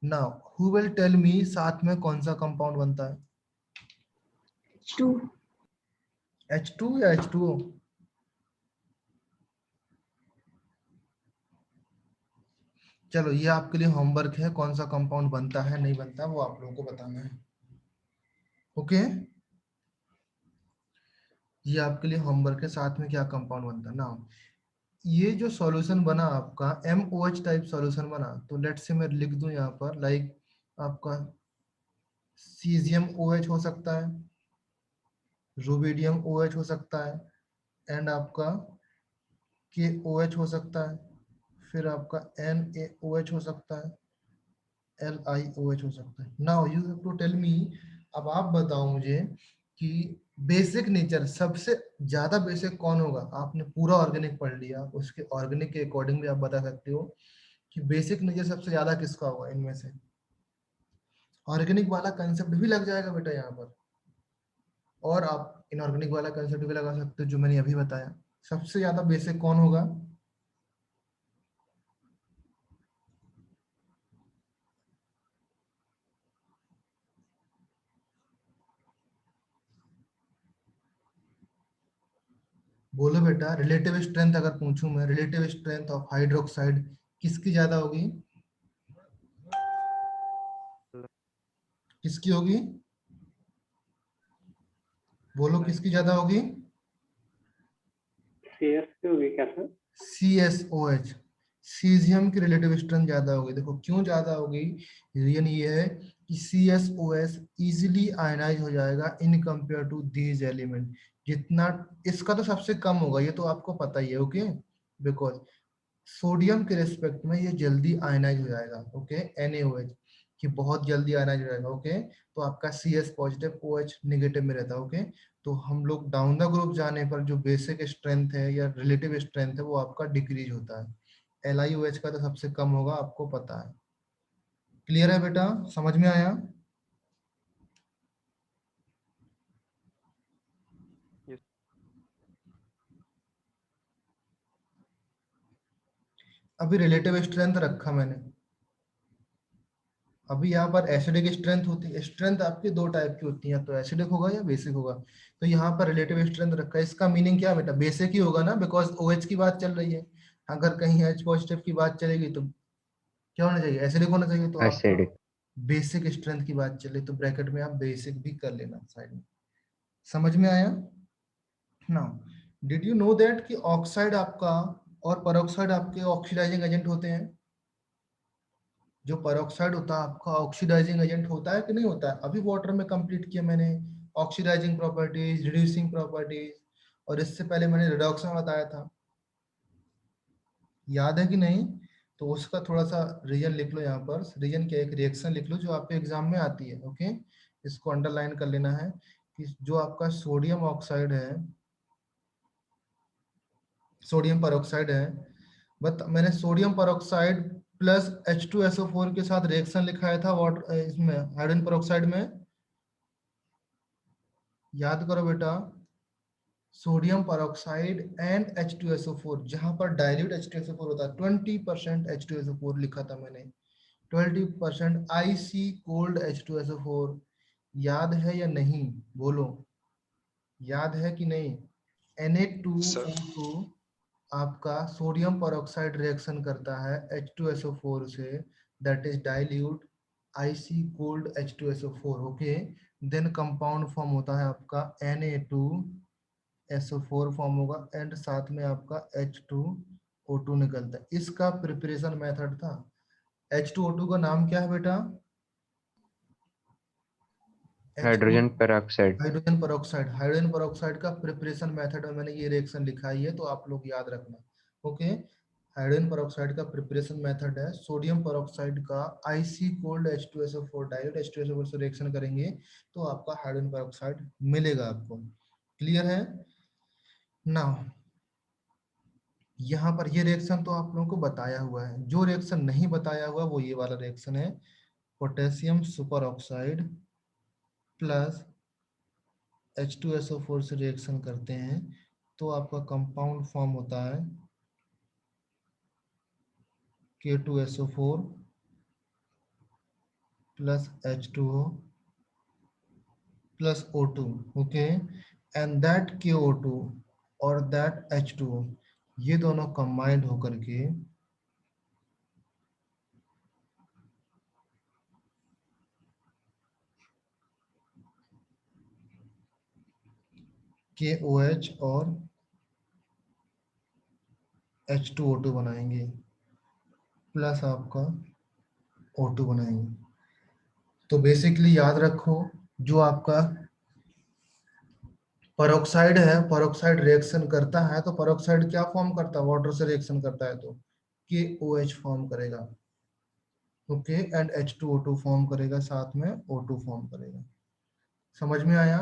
Now who will tell me साथ में कौन सा कंपाउंड बनता है? H2. H2 या H2O? चलो ये आपके लिए होमवर्क है, कौन सा कंपाउंड बनता है नहीं बनता वो आप लोगों को बताना है। ओके, ये आपके लिए होमवर्क है, साथ में क्या कंपाउंड बनता है ना। ये जो सॉल्यूशन बना आपका MOH टाइप सॉल्यूशन बना, तो लेट से मैं लिख दूं यहाँ पर, लाइक आपका सीजियम OH हो सकता है, रुबिडियम OH हो सकता है, एंड आपका KOH हो सकता है, फिर आपका NaOH हो सकता है, LiOH हो सकता है। Now you have to tell me, अब आप बताओ मुझे कि बेसिक नेचर सबसे ज्यादा बेसिक कौन होगा। आपने पूरा ऑर्गेनिक पढ़ लिया, उसके ऑर्गेनिक के अकॉर्डिंग भी आप बता सकते हो कि बेसिक नेचर सबसे ज्यादा किसका होगा इनमें से। ऑर्गेनिक वाला कंसेप्ट भी लग जाएगा बेटा यहाँ पर, और आप इनऑर्गेनिक वाला कंसेप्ट भी लगा सकते हो जो मैंने अभी बताया। सबसे ज्यादा बेसिक कौन होगा? बोलो बेटा, रिलेटिव स्ट्रेंथ अगर पूछूं मैं, रिलेटिव स्ट्रेंथ ऑफ हाइड्रोक्साइड किसकी ज्यादा होगी? किसकी होगी? बोलो किसकी ज्यादा होगी? CS की होगी क्या सर? CSOH, सीजियम की रिलेटिव स्ट्रेंथ ज्यादा होगी। देखो क्यों ज्यादा होगी, रीजन ये है कि CSOH इजीली आयनाइज हो जाएगा in compare to these element. जितना इसका तो सबसे कम होगा, ये तो आपको पता ही है। ओके, बिकॉज सोडियम के रिस्पेक्ट में ये जल्दी आयनाइज हो जाएगा। ओके, NaOH कि बहुत जल्दी आयनाइज हो जाएगा। ओके, तो आपका CS पॉजिटिव, OH नेगेटिव में रहता है। ओके, तो हम लोग डाउन द ग्रुप जाने पर जो बेसिक स्ट्रेंथ है या रिलेटिव स्ट्रेंथ है वो आपका डिक्रीज होता है। LiOH का तो सबसे कम होगा, आपको पता है। क्लियर है बेटा, समझ में आया? Yes. अभी रिलेटिव स्ट्रेंथ रखा मैंने। अभी यहाँ पर एसिडिक स्ट्रेंथ होती है। स्ट्रेंथ आपकी दो टाइप की होती है, तो एसिडिक होगा या बेसिक होगा। तो यहाँ पर रिलेटिव स्ट्रेंथ रखा है, इसका मीनिंग क्या है बेटा? बेसिक ही होगा ना, बिकॉज OH की बात चल रही है। अगर कहीं H पॉजिटिव की बात चलेगी तो क्या होना चाहिए? एसिडिक होना चाहिए। तो आपका एसिडिक। बेसिक स्ट्रेंथ की बात चले तो ब्रैकेट में आप बेसिक भी कर लेना साइड में। समझ में आया? Now did you know that कि ऑक्साइड आपका और पेरोक्साइड आपके ऑक्सीडाइजिंग एजेंट होते हैं। जो पेरोक्साइड होता है आपका ऑक्सीडाइजिंग एजेंट होता है कि नहीं होता है? अभी वाटर में कंप्लीट किया मैंने, ऑक्सीडाइजिंग प्रॉपर्टीज, रिड्यूसिंग प्रॉपर्टीज, और इससे पहले मैंने रिडॉक्शन बताया था, याद है कि नहीं? तो उसका थोड़ा सा रीजन लिख लो यहाँ पर। रीजन क्या, एक रिएक्शन लिख लो जो आपके एग्जाम में आती है। ओके, इसको अंडरलाइन कर लेना है कि जो आपका सोडियम ऑक्साइड है, सोडियम पेरोक्साइड है, बट मैंने सोडियम पेरोक्साइड प्लस H2SO4 के साथ रिएक्शन लिखाया था वाटर इसमें हाइड्रोजन पेरोक्साइड में। याद करो बेटा, सोडियम पेरोक्साइड एंड H2SO4, जहां पर डाइल्यूट H2SO4 होता है, 20% H2SO4 लिखा था मैंने, 20% आईसी कोल्ड H2SO4। याद है या नहीं? बोलो, याद है कि नहीं? सर Na2O2 आपका सोडियम पेरोक्साइड रिएक्शन करता है H2SO4 से, that is dilute ice cold H2SO4। Okay, then compound form होता है आपका Na2SO4 फॉर्म होगा, एंड साथ में आपका H2O2 निकलता है। इसका प्रिपरेशन मेथड था। H2O2 का नाम क्या है बेटा? H2 hydrogen peroxide. Hydrogen peroxide. Hydrogen peroxide का प्रिपरेशन मेथड में मैंने ये रिएक्शन लिखा ही है, तो आप लोग याद रखना। ओके, हाइड्रोजन पेरोक्साइड का प्रिपरेशन मेथड है, सोडियम पेरोक्साइड का IC cold H2SO4 dilute H2SO4 से रिएक्शन करेंगे तो आपका हाइड्रोजन पेरोक्साइड मिलेगा आपको। क्लियर है? नाउ यहाँ पर ये रिएक्शन तो आप लोगों को बताया हुआ है, जो रिएक्शन नहीं बताया हुआ वो ये वाला रिएक्शन है, potassium super oxide plus H2SO4 से रिएक्शन करते हैं तो आपका कंपाउंड फॉर्म होता है K2SO4 plus H2O plus O2। Okay, and that KO2 और दैट H2O, ये दोनों कंबाइंड होकर के KOH और H2O2 बनाएंगे प्लस आपका O2 बनाएंगे। तो बेसिकली याद रखो, जो आपका पेरोक्साइड है, पेरोक्साइड रिएक्शन करता है तो पेरोक्साइड क्या फॉर्म करता है, वाटर से रिएक्शन करता है तो KOH फॉर्म करेगा, ओके, एंड H2O2 फॉर्म करेगा, साथ में O2 फॉर्म करेगा। समझ में आया?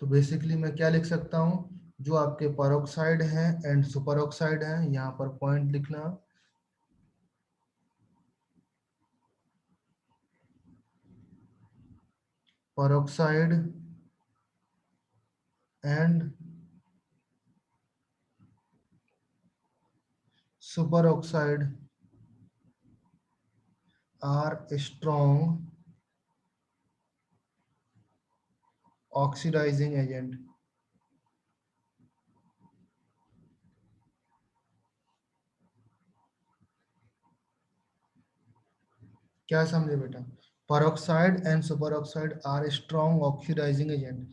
तो बेसिकली मैं क्या लिख सकता हूँ, जो आपके पेरोक्साइड है एंड सुपर ऑक्साइड है, यहाँ पर पॉइंट लिखना, peroxide and super oxide are strong oxidizing agent. क्या समझे बेटा? Peroxide and super oxide are strong oxidizing agent.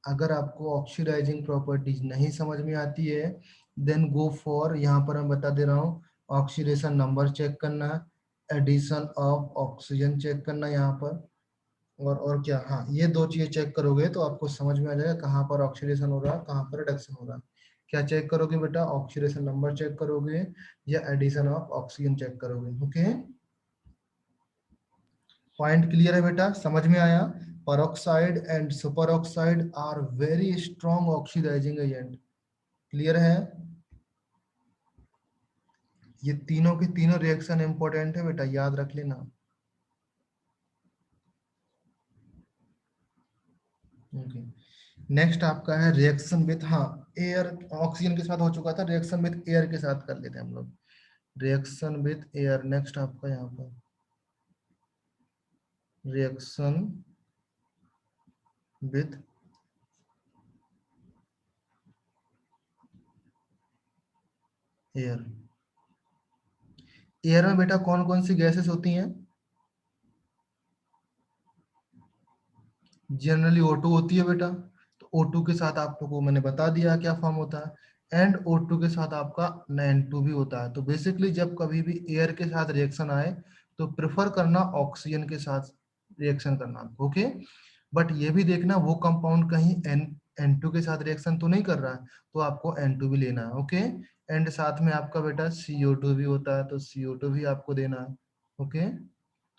अगर आपको ऑक्सीडाइजिंग प्रॉपर्टीज नहीं समझ में आती है, देन गो फॉर, यहाँ पर मैं बता दे रहा हूँ, ऑक्सीडेशन नंबर चेक करना, एडिशन ऑफ ऑक्सीजन चेक करना यहाँ पर, और क्या, हाँ, ये दो चीजें चेक करोगे तो आपको समझ में आ जाएगा कहाँ पर ऑक्सीडेशन हो रहा है, कहाँ पर रिडक्शन हो रहा है। क्या चेक करोगे बेटा? ऑक्सीडेशन नंबर चेक करोगे या एडिशन ऑफ ऑक्सीजन चेक करोगे, ओके। पॉइंट क्लियर है बेटा? समझ में आया? Peroxide and super oxide are very strong oxidizing agent. Clear है? ये तीनों के तीनों रिएक्शन इंपॉर्टेंट है बेटा, याद रख लेना। ओके, नेक्स्ट आपका है रिएक्शन विथ, हाँ, एयर, ऑक्सीजन के साथ हो चुका था, रिएक्शन विथ एयर के साथ कर लेते हैं हम लोग। रिएक्शन विथ एयर, नेक्स्ट आपका यहाँ पर रिएक्शन विथ एयर। एयर में बेटा कौन कौन सी गैसेस होती हैं? जनरली O2 होती है बेटा, तो O2 के साथ आप लोगों को मैंने बता दिया क्या फॉर्म होता है, एंड O2 के साथ आपका N2 भी होता है। तो बेसिकली जब कभी भी एयर के साथ रिएक्शन आए तो प्रेफर करना ऑक्सीजन के साथ रिएक्शन करना, ओके। बट ये भी देखना वो कंपाउंड कहीं N2 के साथ रिएक्शन तो नहीं कर रहा है, तो आपको N2 भी लेना है, ओके। एंड साथ में आपका बेटा CO2 भी होता है, तो CO2 भी आपको देना है, ओके।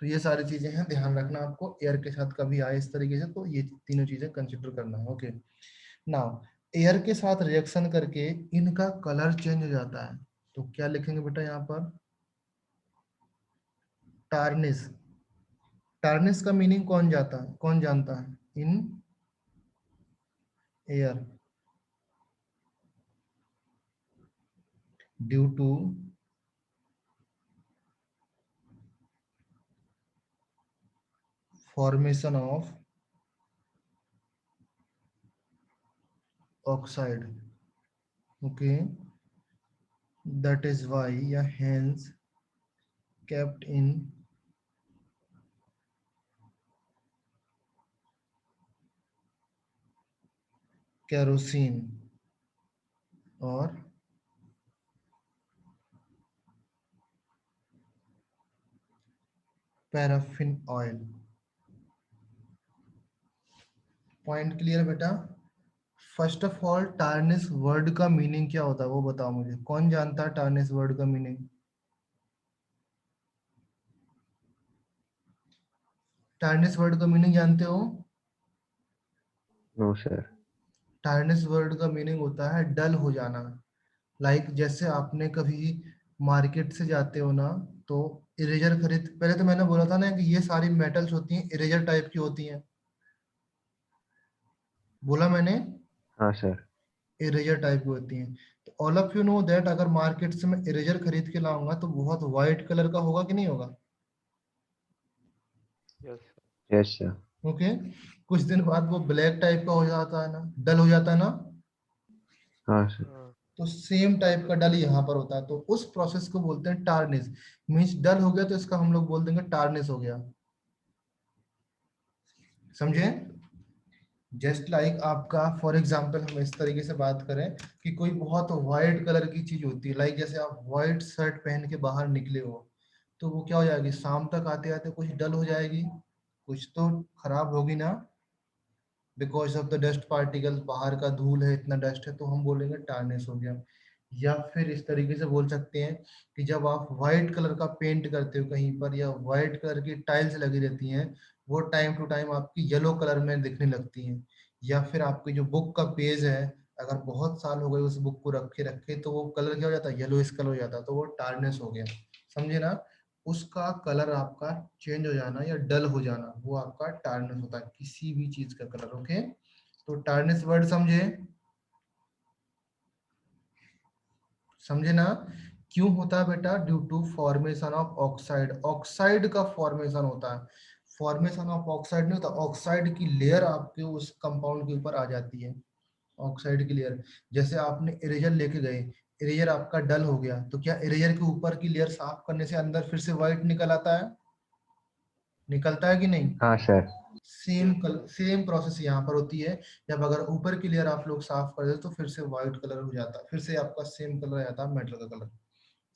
तो ये सारी चीजें हैं, ध्यान रखना आपको, एयर के साथ कभी आए इस तरीके से तो ये तीनों चीजें कंसिडर करना है, ओके। नाउ एयर के साथ रिएक्शन करके इनका कलर चेंज हो जाता है, तो क्या लिखेंगे बेटा यहाँ पर? टार्निश। टार्निश का मीनिंग कौन जाता है, कौन जानता है? In air due to formation of oxide, okay, that is why या hence kept in kerosene और पैराफिन ऑयल। पॉइंट क्लियर बेटा? First of all tarnish word का मीनिंग क्या होता है वो बताओ मुझे, कौन जानता है टार्निश वर्ड का मीनिंग? टार्निश वर्ड का मीनिंग जानते हो? No sir. टार्निश वर्ड का मीनिंग होता है डल हो जाना। लाइक जैसे आपने कभी मार्केट से जाते हो ना, तो इरेजर खरीद, पहले तो मैंने बोला था ना कि ये सारी मेटल्स होती हैं, इरेजर टाइप की होती हैं, बोला मैंने, हाँ सर। इरेजर टाइप की होती हैं। तो all of you know that अगर मार्केट से मैं इरेजर खरीद के लाऊंगा तो बहुत व्हाइट कलर का होगा कि नहीं होगा? Yes sir. ओके, कुछ दिन बाद वो ब्लैक टाइप का हो जाता है ना, डल हो जाता है ना, हाँ सर। तो सेम टाइप का डल यहाँ पर होता है, तो उस प्रोसेस को बोलते हैं टार्निश। मीन्स डल हो गया तो इसका हम लोग बोल देंगे टार्निश हो गया, समझे? जस्ट लाइक आपका फॉर एग्जांपल हम इस तरीके से बात करें कि कोई बहुत व्हाइट कलर की चीज होती है, लाइक जैसे आप व्हाइट शर्ट पहन के बाहर निकले हो, तो वो क्या हो जाएगी, शाम तक आते आते कुछ डल हो जाएगी, कुछ तो खराब होगी ना, because of the dust particle, बाहर का धूल है, इतना डस्ट है, तो हम बोलेंगे टार्निश हो गया। या फिर इस तरीके से बोल सकते हैं कि जब आप व्हाइट कलर का पेंट करते हो कहीं पर, या व्हाइट कलर की टाइल्स लगी रहती हैं, वो टाइम टू टाइम आपकी येलो कलर में दिखने लगती हैं। या फिर आपकी जो बुक का पेज है, अगर बहुत साल हो गए उस बुक को रखे रखे, तो वो कलर क्या हो जाता है, येलो कलर हो जाता है, तो वो टार्निश हो गया। समझे ना, उसका कलर आपका चेंज हो जाना या डल हो जाना, वो आपका टार्निश होता है, किसी भी चीज का कलर। ओके, तो टार्निश वर्ड समझे, समझे ना, क्यों होता है बेटा, due to formation of oxide, oxide का फॉर्मेशन होता है। फॉर्मेशन ऑफ ऑक्साइड नहीं होता, ऑक्साइड की लेयर आपके उस कंपाउंड के ऊपर आ जाती है, ऑक्साइड की लेयर। जैसे आपने इरेजर लेके गए, इरेजर आपका डल हो गया, तो क्या इरेजर के ऊपर की लेयर साफ करने से अंदर फिर से व्हाइट निकल आता है, निकलता है कि नहीं? हाँ सर। सेम प्रोसेस यहाँ पर होती है। जब अगर ऊपर की लेयर आप लोग साफ कर देते तो फिर से व्हाइट कलर हो जाता है, फिर से आपका सेम कलर आ जाता है, मेटल का कलर।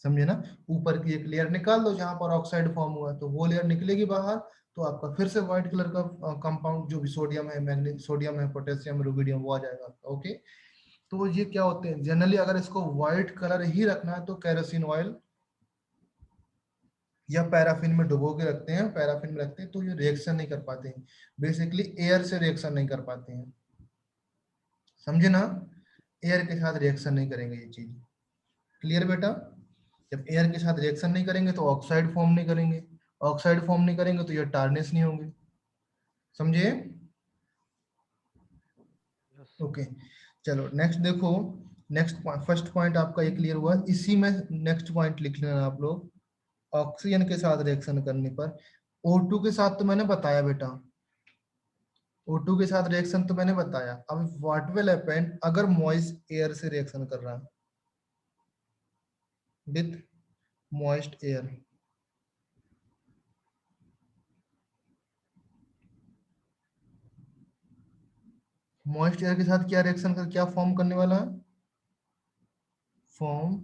समझे ना, ऊपर की एक लेयर निकाल दो जहां पर ऑक्साइड फॉर्म हुआ है, तो वो लेयर निकलेगी बाहर, तो आपका फिर से व्हाइट कलर का कंपाउंड, जो भी सोडियम है, मैग्नीशियम, सोडियम है, पोटेशियम, रुबिडियम, वो आ जाएगा आपका। ओके, तो ये क्या होते हैं, जनरली अगर इसको व्हाइट कलर ही रखना है तो केरोसिन ऑयल या पैराफिन में डुबो के रखते हैं, पैराफिन में रखते हैं, तो ये रिएक्शन नहीं कर पाते हैं, बेसिकली एयर से रिएक्शन नहीं कर पाते हैं। समझे ना, एयर के साथ रिएक्शन नहीं करेंगे ये चीज। क्लियर बेटा, जब एयर के साथ रिएक्शन नहीं करेंगे तो ऑक्साइड फॉर्म नहीं करेंगे, ऑक्साइड फॉर्म नहीं करेंगे तो ये टार्निश नहीं होंगे। समझे? ओके, चलो नेक्स्ट देखो, नेक्स्ट फर्स्ट पॉइंट आपका ये क्लियर हुआ, इसी में नेक्स्ट पॉइंट लिख लेना आप लोग। ऑक्सीजन के साथ रिएक्शन करने पर, O2 के साथ तो मैंने बताया बेटा, O2 के साथ रिएक्शन तो मैंने बताया। अब व्हाट विल हैपन अगर मॉइस्ट एयर से रिएक्शन कर रहा है with moist air, moist air के साथ क्या रिएक्शन कर, क्या फॉर्म करने वाला है, फॉर्म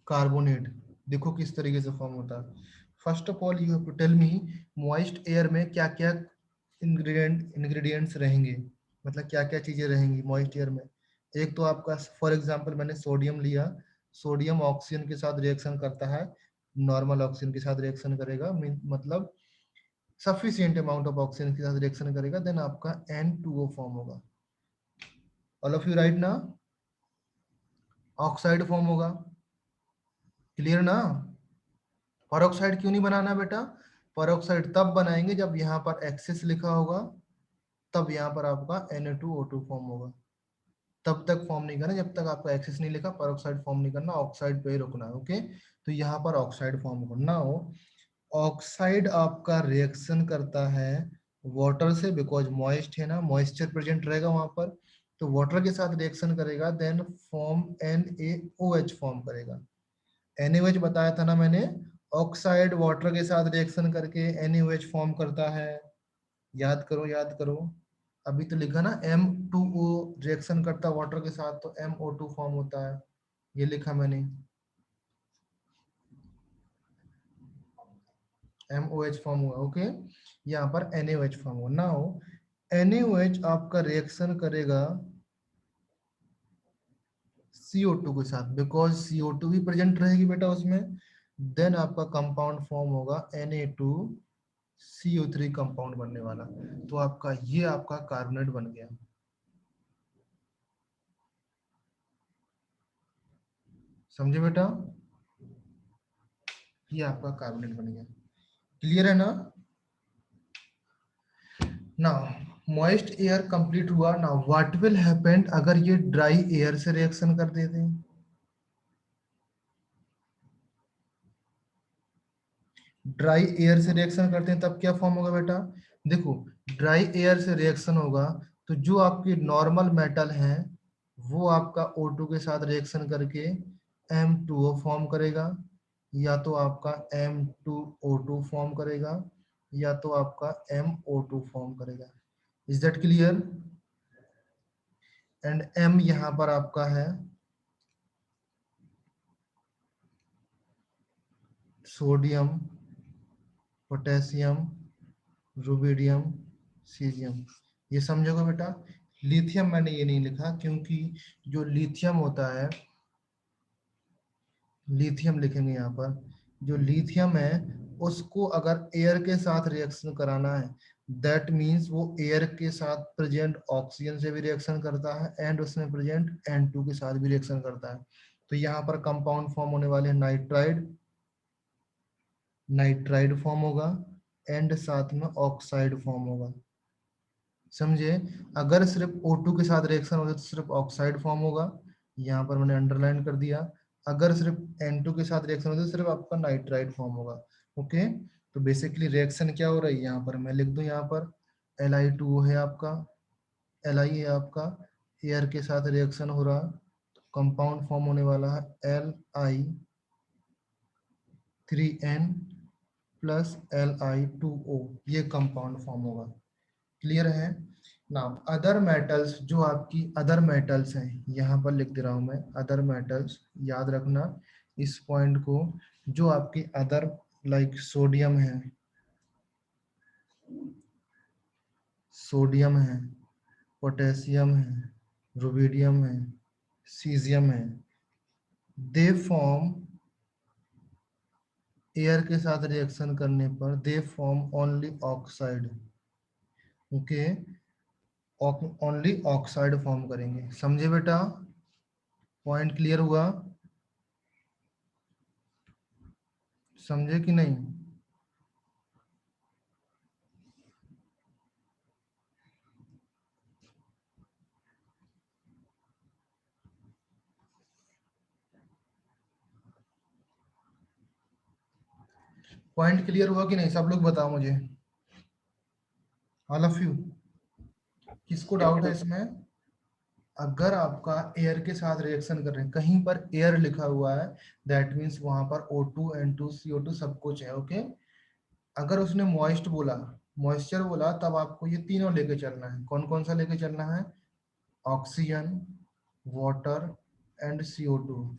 कार्बोनेट। देखो किस तरीके से फॉर्म होता है। First of all you have to tell me moist air में क्या क्या इंग्रेडिएंट्स रहेंगे, मतलब क्या क्या चीजें रहेंगी मॉइस्ट एयर में। एक तो आपका फॉर एग्जांपल मैंने सोडियम लिया, सोडियम ऑक्सीजन के साथ रिएक्शन करता है, नॉर्मल ऑक्सीजन के साथ रिएक्शन करेगा, मतलब सफिशिएंट अमाउंट ऑफ ऑक्सीजन के साथ रिएक्शन करेगा, देन आपका N2O फॉर्म होगा। ऑल ऑफ यू राइट ना, ऑक्साइड फॉर्म होगा। क्लियर ना, पेरोक्साइड क्यों नहीं बनाना बेटा, पेरोक्साइड तब बनाएंगे जब यहाँ पर एक्सेस लिखा होगा, तब यहाँ पर आपका Na2O2 फॉर्म होगा। तब तक फॉर्म नहीं करना जब तक आपका एक्सेस नहीं लिखा, पेरोक्साइड फॉर्म नहीं करना, ऑक्साइड पे ही रुकना है। ओके, तो यहाँ पर ऑक्साइड फॉर्म होगा। नाउ ऑक्साइड आपका रिएक्शन करता है वाटर से, बिकॉज मॉइस्ट है ना, मॉइस्चर प्रेजेंट रहेगा वहां पर, तो वाटर के साथ रिएक्शन करेगा, देन फॉर्म NaOH फॉर्म करेगा। NaOH बताया था ना मैंने, ऑक्साइड वाटर के साथ रिएक्शन करके NaOH फॉर्म करता है, याद करो याद करो। अभी तो लिखा ना M2O रिएक्शन करता वाटर के साथ तो MO2 फॉर्म होता है, ये लिखा मैंने, MOH फॉर्म हुआ। ओके, यहाँ पर NaOH फॉर्म हुआ। नाउ NaOH आपका रिएक्शन करेगा CO2 के साथ, बिकॉज CO2 भी प्रेजेंट रहेगी बेटा उसमें, देन आपका कंपाउंड फॉर्म होगा Na2CO3 कंपाउंड बनने वाला, तो आपका ये आपका कार्बोनेट बन गया। समझे बेटा, ये आपका कार्बोनेट बन गया। क्लियर है ना, नाउ मॉइस्ट एयर कंप्लीट हुआ। नाउ व्हाट विल हैपन अगर ये ड्राई एयर से रिएक्शन कर देते हैं, ड्राई एयर से रिएक्शन करते हैं तब क्या फॉर्म होगा बेटा, देखो ड्राई एयर से रिएक्शन होगा तो जो आपकी नॉर्मल मेटल है वो आपका O2 के साथ रिएक्शन करके M2O फॉर्म करेगा, या तो आपका M2O2 फॉर्म करेगा, या तो आपका MO2 फॉर्म करेगा। Is that clear? And M यहाँ पर आपका है सोडियम, पोटेशियम, रुबिडियम, सीजियम। ये समझोगे बेटा? लिथियम मैंने ये नहीं लिखा क्योंकि जो लिथियम होता है, लिथियम लिखेंगे यहाँ पर, जो लिथियम है उसको अगर एयर के साथ रिएक्शन कराना है, दैट मीन्स वो एयर के साथ प्रेजेंट ऑक्सीजन से भी रिएक्शन करता है एंड उसमें प्रेजेंट N2 के साथ भी रिएक्शन करता है। तो यहाँ पर कंपाउंड फॉर्म होने वाले हैं नाइट्राइड, नाइट्राइड फॉर्म होगा एंड साथ में ऑक्साइड फॉर्म होगा। समझे? अगर सिर्फ O2 के साथ रिएक्शन होता तो सिर्फ ऑक्साइड फॉर्म होगा, यहाँ पर मैंने अंडरलाइन कर दिया। अगर सिर्फ N2 के साथ रिएक्शन होता तो सिर्फ आपका नाइट्राइड फॉर्म होगा। ओके, तो बेसिकली रिएक्शन क्या हो रहा है यहाँ पर मैं लिख दूं, यहाँ पर Li2 है आपका, Li है आपका, एयर के साथ रिएक्शन हो रहा, कंपाउंड फॉर्म होने वाला है Li3N प्लस Li2O, ये कंपाउंड फॉर्म होगा। क्लियर है? नाउ अदर मेटल्स, जो आपकी अदर मेटल्स हैं, यहाँ पर लिख दे रहा हूं मैं अदर मेटल्स, याद रखना इस पॉइंट को। जो आपकी अदर लाइक सोडियम है, सोडियम है, पोटेशियम है, रुबिडियम है, सीजियम है, दे फॉर्म, एयर के साथ रिएक्शन करने पर they form only oxide. Okay, only oxide form करेंगे। समझे बेटा? पॉइंट क्लियर हुआ? समझे कि नहीं? पॉइंट क्लियर हुआ कि नहीं? सब लोग बताओ मुझे, ऑल ऑफ यू। किसको डाउट है इसमें? अगर आपका एयर के साथ रिएक्शन कर रहे हैं, कहीं पर एयर लिखा हुआ है, दैट मीन्स वहां पर O2 N2 CO2 सब कुछ है। ओके, अगर उसने मॉइस्ट बोला, मॉइस्चर बोला, तब आपको ये तीनों लेके चलना है। कौन कौन सा लेके चलना है? Oxygen, water and CO2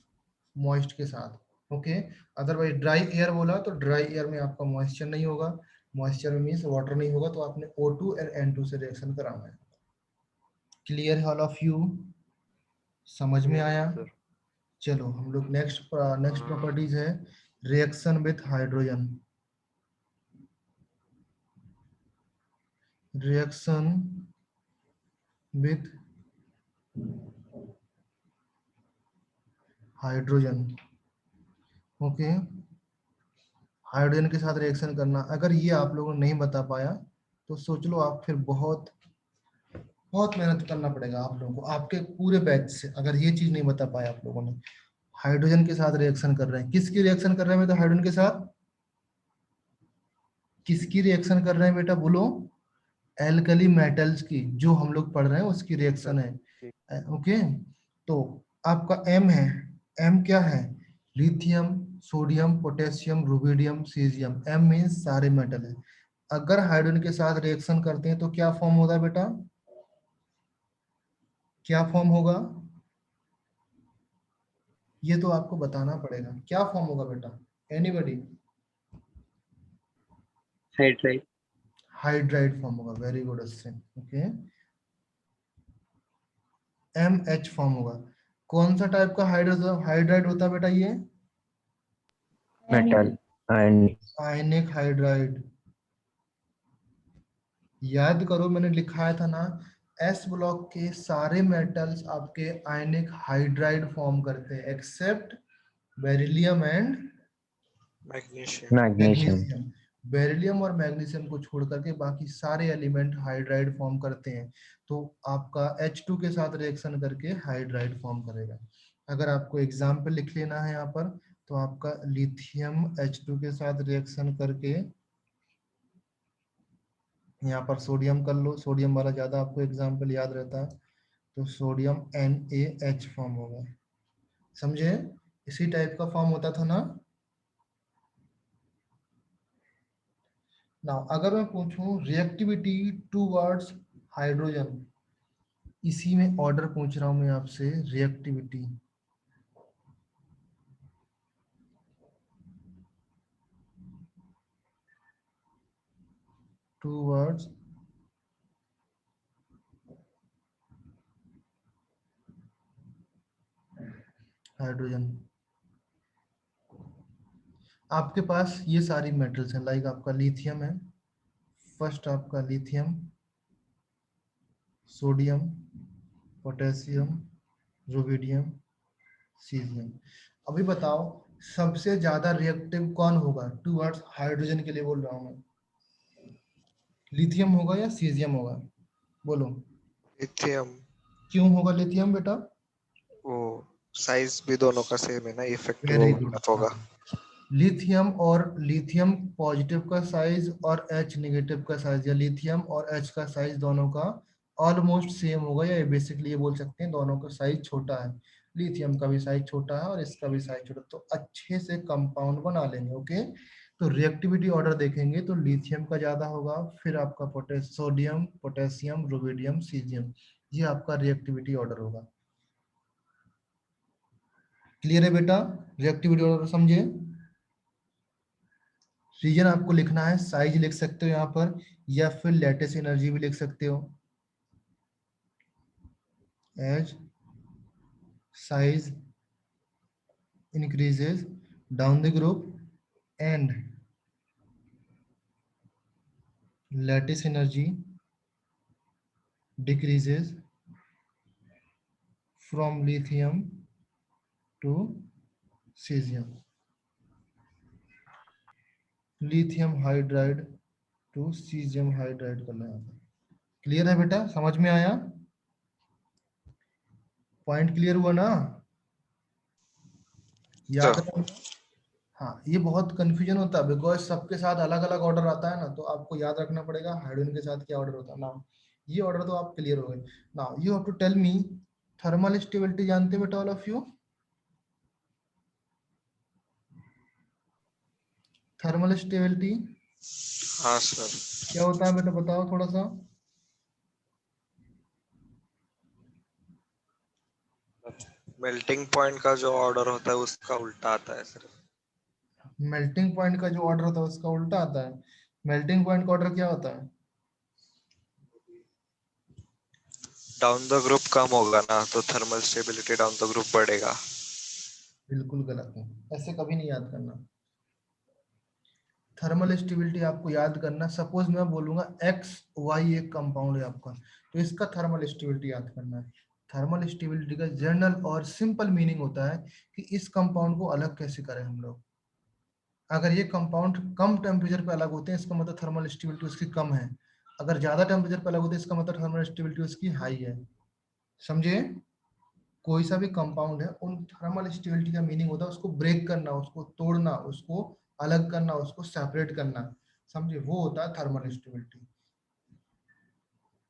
moist के साथ। ओके, अदरवाइज ड्राई एयर बोला तो ड्राई एयर में आपका मॉइस्चर नहीं होगा, मॉइस्चर मीन्स वाटर नहीं होगा, तो आपने O2 और N2 से रिएक्शन कराना है। क्लियर है ऑल ऑफ यू? समझ में आया? चलो हम लोग नेक्स्ट प्रॉपर्टीज है reaction with hydrogen. Reaction with hydrogen. Okay, hydrogen के साथ रिएक्शन करना, अगर ये आप लोगों ने नहीं बता पाया तो सोच लो आप फिर बहुत बहुत मेहनत करना पड़ेगा आप लोगों को, आपके पूरे बैच से, अगर ये चीज नहीं बता पाया आप लोगों ने। हाइड्रोजन के साथ रिएक्शन कर रहे हैं, किसकी रिएक्शन कर रहे हैं बेटा? हाइड्रोजन के साथ किसकी रिएक्शन कर रहे हैं बेटा? बोलो। एल्कली मेटल्स की, जो हम लोग पढ़ रहे हैं उसकी रिएक्शन है। ओके, तो आपका M है, M क्या है? Lithium, sodium, potassium, rubidium, caesium. M means सारे मेटल है। अगर हाइड्रोजन के साथ रिएक्शन करते हैं तो क्या फॉर्म होता है बेटा? क्या फॉर्म होगा? ये तो आपको बताना पड़ेगा, क्या फॉर्म होगा बेटा? एनीबॉडी? हाइड्राइड। हाइड्राइड फॉर्म होगा। Very good Ashwin. Okay, MH form होगा। कौन सा टाइप का हाइड्राइड होता है बेटा? ये मेटल एंड आयनिक हाइड्राइड। याद करो मैंने लिखाया था ना, S ब्लॉक के सारे मेटल्स आपके आयनिक हाइड्राइड फॉर्म करते हैं except beryllium and magnesium. Magnesium. Magnesium. Beryllium और मैग्नीशियम को छोड़ करके बाकी सारे एलिमेंट हाइड्राइड फॉर्म करते हैं। तो आपका H2 के साथ रिएक्शन करके हाइड्राइड फॉर्म करेगा। अगर आपको एग्जाम्पल लिख लेना है यहाँ पर, तो आपका लिथियम H2 के साथ रिएक्शन करके, यहाँ पर सोडियम कर लो, सोडियम वाला ज्यादा आपको एग्जाम्पल याद रहता है, तो सोडियम NaH फॉर्म होगा। समझे? इसी टाइप का फॉर्म होता था ना। नाउ अगर मैं पूछूं रिएक्टिविटी टूवर्ड्स हाइड्रोजन, इसी में ऑर्डर पूछ रहा हूं मैं आपसे, रिएक्टिविटी टूवर्ड्स हाइड्रोजन। आपके पास ये सारी मेटल्स हैं, लाइक आपका लिथियम है, फर्स्ट आपका lithium, sodium, potassium, rubidium, caesium. अभी बताओ सबसे ज्यादा रिएक्टिव कौन होगा टूवर्ड्स हाइड्रोजन के लिए बोल रहा हूं मैं, लिथियम होगा या सीजियम होगा? बोलो लिथियम। क्यों होगा लिथियम बेटा? वो साइज भी दोनों का सेम है ना, इफेक्टिव वेरी गुड। होगा। लिथियम और लिथियम पॉजिटिव का साइज और H नेगेटिव का साइज, या लिथियम और H का साइज दोनों का ऑलमोस्ट सेम होगा, या बेसिकली ये बोल सकते हैं दोनों का साइज छोटा है। लिथियम का भी साइज छोटा है और इसका भी साइज छोटा, तो अच्छे से कंपाउंड बना लेंगे। ओके, तो रिएक्टिविटी ऑर्डर देखेंगे तो लिथियम का ज्यादा होगा, फिर आपका सोडियम, पोटेशियम, रुबिडियम, सीजियम, ये आपका रिएक्टिविटी ऑर्डर होगा। क्लियर है बेटा? रिएक्टिविटी ऑर्डर समझे? रीजन आपको लिखना है, साइज लिख सकते हो यहाँ पर, या फिर लेटेस्ट एनर्जी भी लिख सकते हो। As size increases down the group and lattice energy decreases from lithium to cesium, lithium hydride to cesium hydride करना है। क्लियर है बेटा? समझ में आया? पॉइंट क्लियर हुआ ना? याद रखना। हाँ, ये बहुत कंफ्यूजन होता है बिकॉज सबके साथ अलग अलग ऑर्डर आता है ना, तो आपको याद रखना पड़ेगा हाइड्रोजन के साथ क्या ऑर्डर होता है ना। ये ऑर्डर तो आप क्लियर हो गए। Now you have to tell me thermal stability, जानते हैं बेटा all of you? Thermal stability हाँ सर। क्या होता है बेटा, बताओ थोड़ा सा। मेल्टिंग पॉइंट का जो ऑर्डर होता है उसका उल्टा आता है सर। मेल्टिंग पॉइंट का जो ऑर्डर होता है उसका उल्टा आता है। मेल्टिंग पॉइंट का ऑर्डर क्या होता है? डाउन द ग्रुप कम होगा ना, तो thermal stability down the group बढ़ेगा। बिल्कुल गलत है, ऐसे कभी नहीं याद करना। थर्मल स्टेबिलिटी आपको याद करना, सपोज मैं बोलूंगा एक्स वाई एक कंपाउंड है आपका, तो इसका थर्मल स्टेबिलिटी याद करना है। थर्मल स्टेबिलिटी का जनरल और सिंपल मीनिंग होता है कि इस कंपाउंड को अलग कैसे करें हम लोग। अगर ये कंपाउंड कम टेम्परेचर पे अलग होते हैं, इसका मतलब थर्मल स्टेबिलिटी उसकी कम है। अगर ज्यादा टेम्परेचर पे अलग होते हैं, इसका मतलब थर्मल स्टेबिलिटी उसकी हाई है। समझे? कोई सा भी कंपाउंड है, उन थर्मल स्टेबिलिटी का मीनिंग होता है उसको ब्रेक करना, उसको तोड़ना, उसको अलग करना, उसको सेपरेट करना। समझे? वो होता है थर्मल स्टेबिलिटी।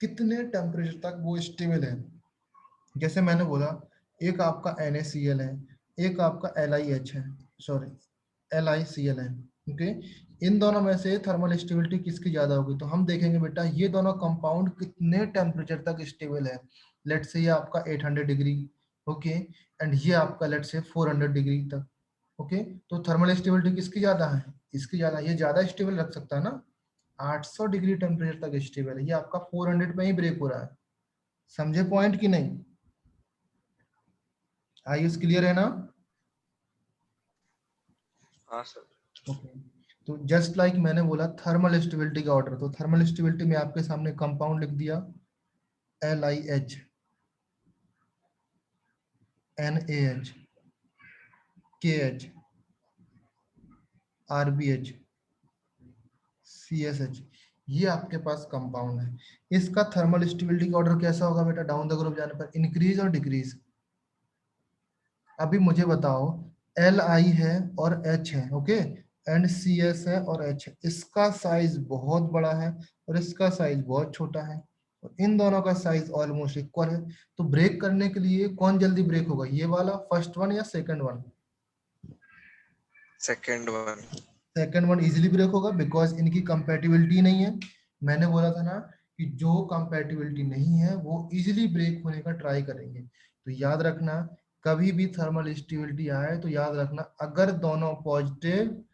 कितने टेम्परेचर तक वो स्टेबल है। जैसे मैंने बोला, एक आपका NaCl है, एक आपका LiH है, सॉरी LiCl है। ओके, इन दोनों में से थर्मल स्टेबिलिटी किसकी ज्यादा होगी? तो हम देखेंगे बेटा ये दोनों कंपाउंड कितने टेम्परेचर तक स्टेबल है। लेट से ये आपका 800 डिग्री, ओके, एंड ये आपका लेट से 400 डिग्री तक। ओके, तो थर्मल स्टेबिलिटी किसकी ज्यादा है? इसकी ज्यादा। ये ज्यादा स्टेबल रख सकता है ना, 800 डिग्री टेम्परेचर तक स्टेबल है, ये आपका 400 पे ही ब्रेक हो रहा है। समझे पॉइंट की नहीं? आई क्लियर है ना? हाँ सर। ओके, तो जस्ट लाइक मैंने बोला थर्मल स्टेबिलिटी का ऑर्डर, तो थर्मल स्टेबिलिटी में आपके सामने कंपाउंड लिख दिया, LiH, NaH, KH, RBH, CSH, ये आपके पास कंपाउंड है। इसका थर्मल स्टेबिलिटी का ऑर्डर कैसा होगा बेटा डाउन द ग्रुप जाने पर? इंक्रीज और डिक्रीज। अभी मुझे बताओ, Li है और H है, ओके, एंड CS है और H है, इसका साइज बहुत बड़ा है और इसका साइज बहुत छोटा है, और इन दोनों का साइज ऑलमोस्ट इक्वल है। तो ब्रेक करने के लिए कौन जल्दी ब्रेक होगा, ये वाला फर्स्ट वन या second one? Second one. Second one easily break होगा बिकॉज इनकी कंपैटिबिलिटी नहीं है। मैंने बोला था ना कि जो कंपैटिबिलिटी नहीं है वो इजीली ब्रेक होने का ट्राई करेंगे। तो याद रखना, कभी भी थर्मल स्टेबिलिटी आए तो याद रखना, अगर दोनों पॉजिटिव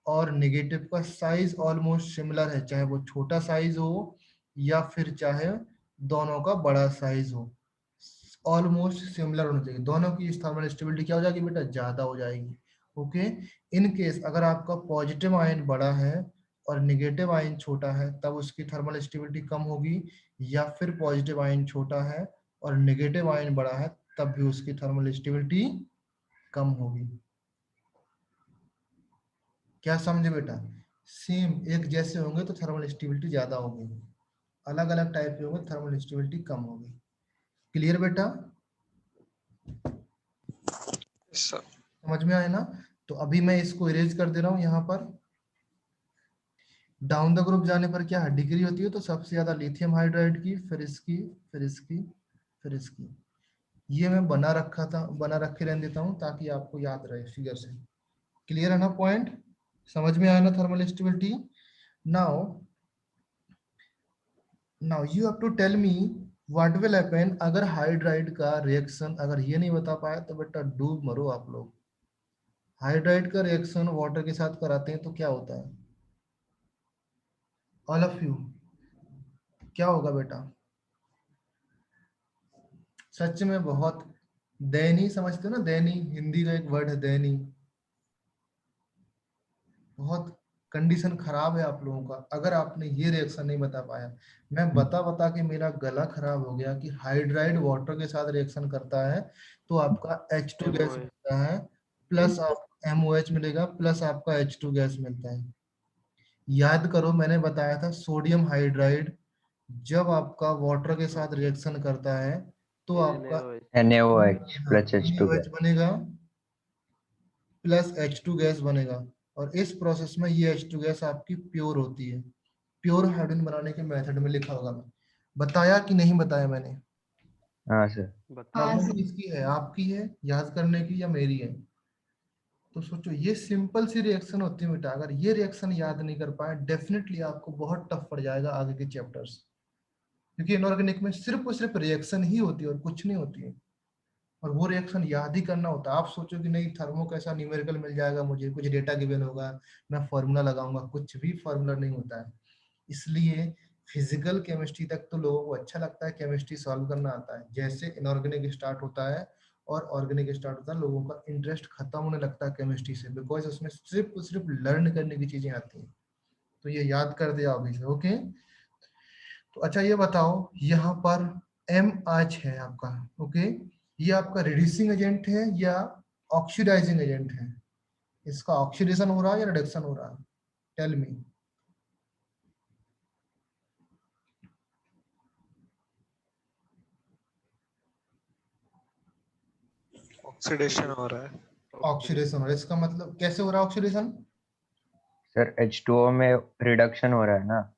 और नेगेटिव का साइज ऑलमोस्ट सिमिलर है, चाहे वो छोटा साइज हो या फिर चाहे दोनों का बड़ा साइज हो, ऑलमोस्ट सिमिलर होना चाहिए। दोनों की थर्मल स्टेबिलिटी क्या हो जाएगी बेटा, ज्यादा हो जाएगी। ओके, इन केस अगर आपका पॉजिटिव आयन बड़ा है और नेगेटिव आयन छोटा है तब उसकी थर्मल स्टेबिलिटी कम होगी, या फिर पॉजिटिव आयन छोटा है और नेगेटिव आयन बड़ा है तब भी उसकी थर्मल स्टेबिलिटी कम होगी। क्या समझे बेटा, सेम एक जैसे होंगे तो थर्मल स्टेबिलिटी ज्यादा होगी, अलग अलग टाइप के होंगे थर्मल स्टेबिलिटी कम होगी। क्लियर बेटा, सर समझ में आया ना? तो अभी मैं इसको इरेज कर दे रहा हूँ यहाँ पर। डाउन द ग्रुप जाने पर क्या है, डिग्री होती है तो सबसे ज्यादा लिथियम हाइड्राइड की, फिर इसकी, फिर इसकी, फिर इसकी। ये मैं बना रखा था, बना रखे रहने देता हूँ ताकि आपको याद रहे फिगर से। क्लियर है ना पॉइंट, समझ में आया ना thermal stability? Now you have to tell me what will happen अगर हाइड्राइड का रिएक्शन, अगर ये नहीं बता पाया तो बेटा डूब मरो आप लोग। हाइड्राइड का रिएक्शन वाटर के साथ कराते हैं तो क्या होता है, ऑल ऑफ यू क्या होगा बेटा? सच में बहुत दयनीय, समझते हो ना, दयनीय हिंदी का एक वर्ड है दयनीय। बहुत कंडीशन खराब है आप लोगों का अगर आपने ये रिएक्शन नहीं बता पाया। मैं बता बता के मेरा गला खराब हो गया कि हाइड्राइड वाटर के साथ रिएक्शन करता है तो आपका H2 गैस MOH मिलता है, प्लस आप MOH मिलेगा, प्लस आपका H2 गैस मिलता है। याद करो मैंने बताया था सोडियम हाइड्राइड जब आपका वाटर के साथ रिएक्शन करता है तो आपका NaOH plus H2 NaOH बनेगा प्लस H2 गैस बनेगा, और इस प्रोसेस में ये H2 गैस आपकी प्योर होती है। प्योर हाइड्रोजन बनाने के मेथड में लिखा होगा, मैं बताया कि नहीं बताया मैंने? हाँ सर। हाँ प्रॉब्लम सर। किसकी है, आपकी है याद करने की या मेरी है? तो सोचो ये सिंपल सी रिएक्शन होती है बेटा, अगर ये रिएक्शन याद नहीं कर पाए डेफिनेटली आपको बहुत टफ पड़ जाएगा आगे के चैप्टर्स, क्योंकि इनऑर्गेनिक में सिर्फ और सिर्फ रिएक्शन ही होती है और कुछ नहीं होती है, और वो रिएक्शन याद ही करना होता है। आप सोचो कि नहीं थर्मो कैसा न्यूमेरिकल मिल जाएगा मुझे, कुछ डेटा गिवन होगा मैं फॉर्मूला लगाऊंगा, कुछ भी फॉर्मूला नहीं होता है। इसलिए फिजिकल केमिस्ट्री तक तो लोगों को अच्छा लगता है, केमिस्ट्री सॉल्व करना आता है, जैसे इनऑर्गेनिक स्टार्ट होता है और ऑर्गेनिक स्टार्ट होता है लोगों का इंटरेस्ट खत्म होने लगता है केमिस्ट्री से, बिकॉज उसमें सिर्फ लर्न करने की चीजें आती हैं। तो ये याद कर दिया अभी से, ओके? तो अच्छा ये बताओ, यहाँ पर MH है आपका, ओके? ये आपका रिड्यूसिंग एजेंट है या ऑक्सीडाइजिंग एजेंट है? इसका ऑक्सीडेशन हो रहा है या रिडक्शन हो रहा है? Tell me. ऑक्सीडेशन हो रहा है। ऑक्सीडेशन हो रहा है, इसका मतलब कैसे हो रहा है ऑक्सीडेशन? सर H2O में रिडक्शन हो रहा है ना।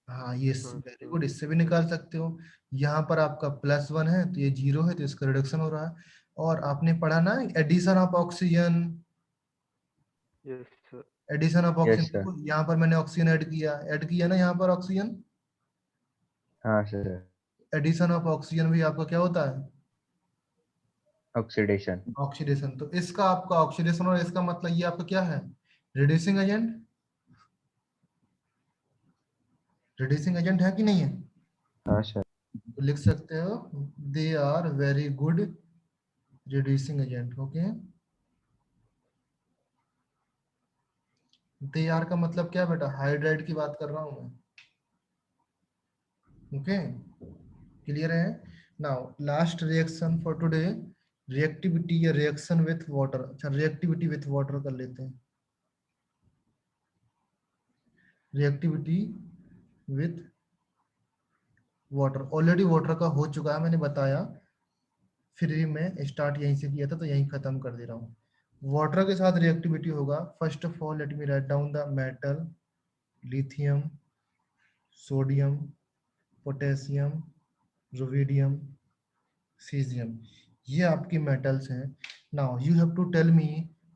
हाँ ये वेरी गुड, इससे भी निकाल सकते हो। यहाँ पर आपका +1 है तो ये 0 है तो इसका रिडक्शन हो रहा है। और आपने पढ़ा ना addition of oxygen, addition of yes oxygen, sir. देखो यहाँ पर मैंने ऑक्सीजन ऐड किया ना यहाँ पर ऑक्सीजन। हाँ सर। एडिशन ऑफ ऑक्सीजन भी आपका क्या होता है, ऑक्सीडेशन। ऑक्सीडेशन। तो इसका आपका ऑक्सीडेशन और इसका मतलब ये आपका क्या है, रिड्यूसिंग एजेंट। रिड्यूसिंग एजेंट है कि नहीं है? हाँ सर। तो लिख सकते हो they are very good reducing agent, okay? They are का मतलब क्या है बेटा, हाइड्राइड की बात कर रहा हूं मैं, ओके? क्लियर है? Now last reaction for today, reactivity या रिएक्शन विथ वाटर। अच्छा रिएक्टिविटी विथ वाटर कर लेते हैं, reactivity with water. Already water का हो चुका है, मैंने बताया, फिर भी मैं स्टार्ट यहीं से किया था तो यहीं खत्म कर दे रहा हूँ। वाटर के साथ रिएक्टिविटी होगा, first of all let me write down the metal, lithium, sodium, potassium, rubidium, caesium, ये आपकी मेटल्स हैं। Now you have to tell me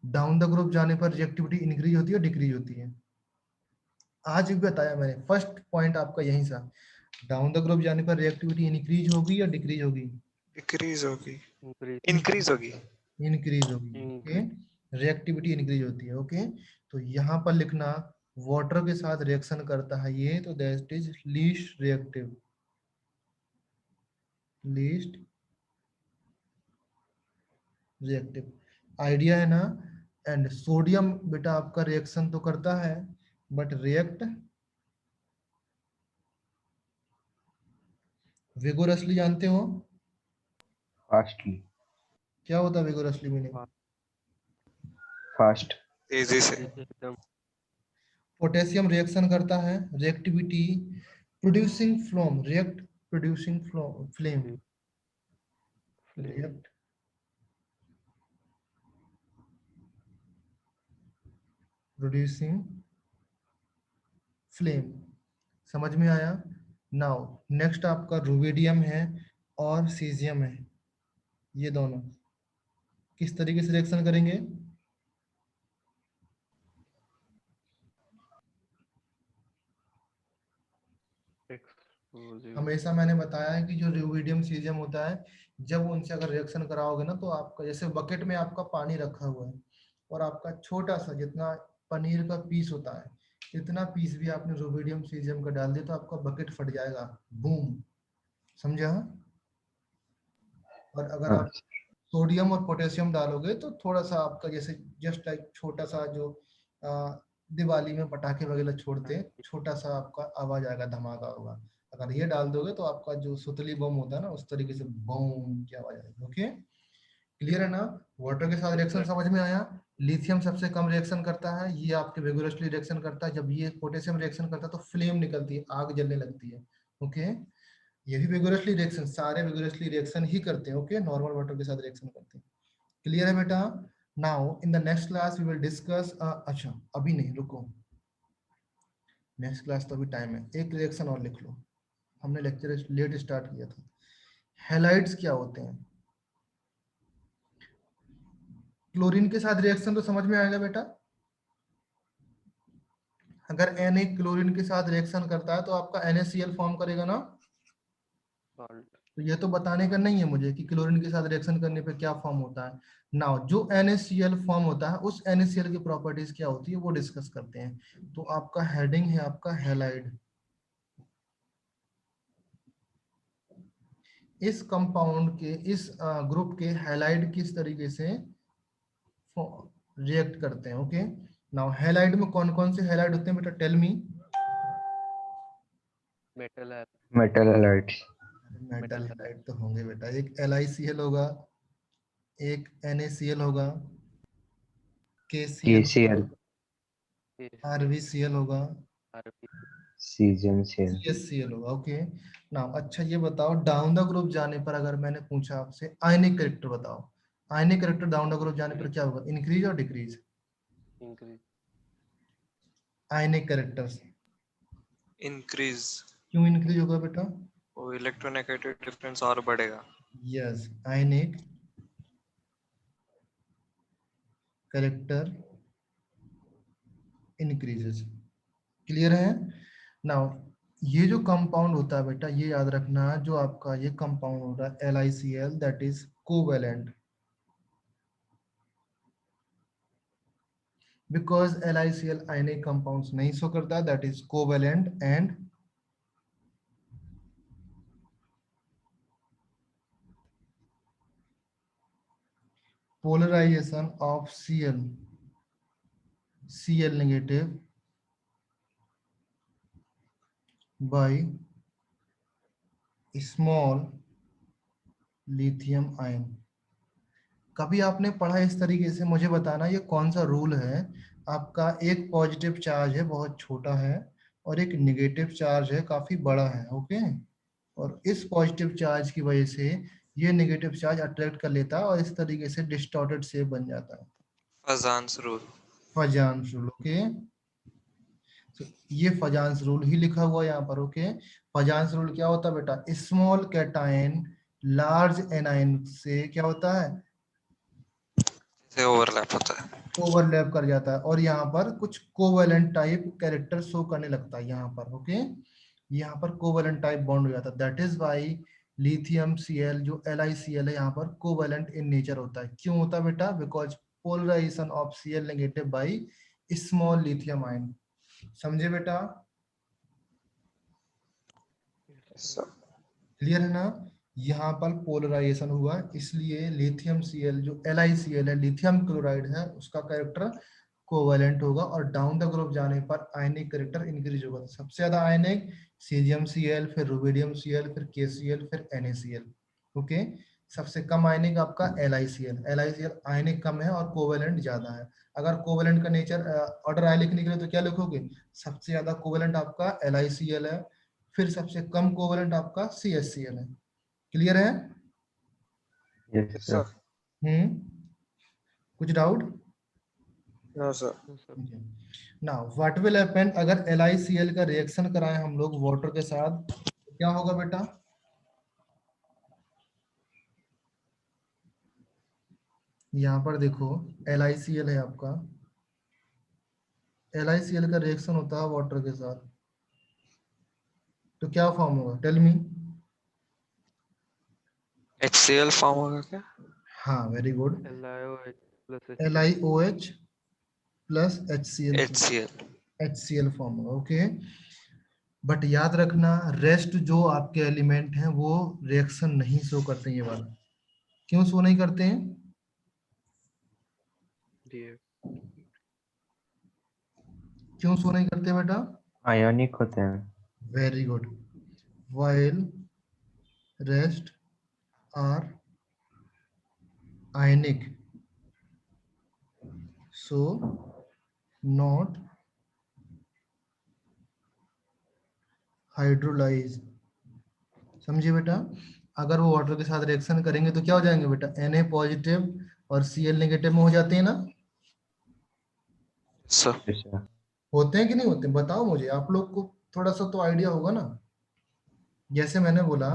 down the group जाने पर रिएक्टिविटी इंक्रीज होती है, डिक्रीज होती है? आज भी बताया मैंने, फर्स्ट पॉइंट आपका यही था। डाउन द ग्रुप जाने पर रिएक्टिविटी इंक्रीज होगी या डिक्रीज होगी? डिक्रीज होगी, Increase. इंक्रीज होगी। इंक्रीज होगी। ओके, रिएक्टिविटी इंक्रीज होती है। ओके, तो यहाँ पर लिखना वाटर के साथ रिएक्शन करता है ये, तो that is least reactive, least reactive. Idea है ना? एंड सोडियम बेटा आपका रिएक्शन तो करता है बट रिएक्ट विगोरसली, जानते हो फास्टली, क्या होता है विगोरसली मीनिंग? फास्ट, तेजी से। एकदम पोटेशियम रिएक्शन करता है, reactivity producing flame, react producing flame, react producing flame. समझ में आया? नाउ नेक्स्ट आपका रुबिडियम है और सीजियम है, ये दोनों किस तरीके से रिएक्शन करेंगे? explosive. हमेशा मैंने बताया है कि जो रुबिडियम सीजियम होता है, जब उनसे अगर रिएक्शन कराओगे ना, तो आपका जैसे बकेट में आपका पानी रखा हुआ है और आपका छोटा सा जितना पनीर का पीस होता है, इतना पीस भी आपने रुबिडियम सीजियम का डाल दिया तो आपका बकेट फट जाएगा, बूम। समझा? और अगर आप सोडियम और पोटेशियम डालोगे तो थोड़ा सा आपका जैसे जस्ट लाइक छोटा सा जो दिवाली में पटाखे वगैरह छोड़ते हैं, छोटा सा आपका आवाज आएगा, धमाका होगा। अगर ये डाल दोगे तो आपका जो सुतली बम होता है ना, उस तरीके से बम की आवाज आएगी। ओके, क्लियर है ना? वाटर के साथ रिएक्शन समझ में आया? लिथियम सबसे कम रिएक्शन करता है, ये आपके विगोरसली रिएक्शन करता है। जब ये पोटेशियम रिएक्शन करता है तो फ्लेम निकलती है, आग जलने लगती है। ओके, ये भी विगोरसली रिएक्शन, सारे विगोरसली रिएक्शन ही करते हैं। ओके, नॉर्मल वाटर के साथ रिएक्शन करते हैं। क्लियर है बेटा? Now in the next class we will discuss, अच्छा अभी नहीं, रुको, नेक्स्ट क्लास तो अभी टाइम है, एक रिएक्शन और लिख लो, हमने लेक्चर लेट स्टार्ट किया था। हैलाइड्स क्या होते हैं? क्लोरीन के साथ रिएक्शन तो समझ में आएगा बेटा। अगर Na क्लोरीन के साथ रिएक्शन करता है तो आपका NaCl फॉर्म करेगा ना। Salt. तो ये तो बताने का नहीं है मुझे कि क्लोरीन के साथ रिएक्शन करने पे क्या फॉर्म होता है। नाउ जो NaCl फॉर्म होता है, उस NaCl की प्रॉपर्टीज क्या होती है वो डिस्कस करते हैं। तो आपका हेडिंग है आपका हैलाइड। इस कंपाउंड के, इस ग्रुप के हैलाइड किस तरीके से रिएक्ट करते हैं। ओके, नाउ हैलाइड में कौन कौन से हैलाइड होते हैं बेटा? Tell me. Metal halide. Metal halides, metal halide तो होंगे बेटा, एक LiCl होगा, एक NaCl होगा, KCl, KCl, RbCl होगा, RB. सीजियम सेल, CSCl होगा। ओके, नाउ अच्छा ये बताओ, डाउन द ग्रुप जाने पर अगर मैंने पूछा आपसे आयनिक कैरेक्टर बताओ, आयनिक कैरेक्टर डाउन द ग्रुप जाने पर क्या होगा? इंक्रीज और डिक्रीज? Increase. आयनिक कैरेक्टर्स इंक्रीज, क्यों इंक्रीज होगा बेटा? वो इलेक्ट्रोनेगेटिव डिफरेंस और बढ़ेगा। यस, आयनिक कैरेक्टर इंक्रीजेस। क्लियर है? नाउ ये जो कंपाउंड होता है बेटा, ये याद रखना, जो आपका ये कंपाउंड होता है LiCl, that is covalent, because LiCl ionic compounds नहीं शो करता, that is covalent and polarization of Cl negative by small lithium ion। कभी आपने पढ़ा इस तरीके से? मुझे बताना ये कौन सा रूल है आपका। एक पॉजिटिव चार्ज है बहुत छोटा है और एक नेगेटिव चार्ज है काफी बड़ा है। ओके, और इस पॉजिटिव चार्ज की वजह से ये नेगेटिव चार्ज अट्रैक्ट कर लेता है और इस तरीके से डिस्टॉर्टेड शेप बन जाता है, फजान्स रूल। फजान्स रूल। ओके, तो ये फजान्स रूल ही लिखा हुआ है यहाँ पर। ओके, फजान्स रूल क्या होता है बेटा? स्मॉल कैटायन लार्ज एनायन से क्या होता है? से ओवरलैप होता है। ओवरलैप कर जाता है और यहाँ पर कुछ कोवेलेंट टाइप कैरेक्टर शो करने लगता है यहाँ पर। ओके, यहाँ पर कोवेलेंट टाइप बॉन्ड हो जाता है। That is why lithium Cl जो LiCl है यहाँ पर कोवेलेंट इन नेचर होता है। क्यों होता है बेटा? Because polarization of Cl negative by small lithium ion. समझे बेटा? क्लियर है ना? यहाँ पर पोलराइजेशन हुआ, इसलिए लिथियम Cl जो LiCl है, लिथियम क्लोराइड है, उसका कैरेक्टर कोवेलेंट होगा और डाउन द ग्रुप जाने पर आयनिक कैरेक्टर इंक्रीज होगा। सबसे ज्यादा आयनिक सीजियम Cl, फिर रुबिडियम Cl, फिर KCl, फिर NaCl। ओके, सबसे कम आयनिक आपका LiCl। LiCl आयनिक कम है और कोवेलेंट ज्यादा है। अगर कोवेलेंट का नेचर ऑर्डर आय लिखने के लिए तो क्या लिखोगे? सबसे ज्यादा कोवेलेंट आपका LiCl है, फिर सबसे कम कोवेलेंट आपका CHCl है। क्लियर है? Yes sir. कुछ doubt? No sir. No, sir. Now what will happen अगर LiCl का रिएक्शन कराएं हम लोग वाटर के साथ, तो क्या होगा बेटा? यहाँ पर देखो LiCl है आपका, LiCl का रिएक्शन होता है वाटर के साथ, तो क्या फॉर्म होगा? Tell me. HCl फॉर्म होगा क्या? हाँ, very good. LiOH plus HCl. LiOH plus HCl HCl। HCl form होगा। ओके, बट याद रखना रेस्ट जो आपके एलिमेंट हैं वो रिएक्शन नहीं शो करते हैं। ये वाला क्यों शो नहीं करते हैं? DF. क्यों शो नहीं करते बेटा? आयोनिक होते हैं। Very good. while rest are ionic, so not hydrolyzed। समझिए बेटा, अगर वो वाटर के साथ रिएक्शन करेंगे तो क्या हो जाएंगे बेटा? Na पॉजिटिव और Cl नेगेटिव में हो जाते हैं ना? Sir yes sir. होते हैं कि नहीं होते? बताओ मुझे, आप लोग को थोड़ा सा तो आइडिया होगा ना। जैसे मैंने बोला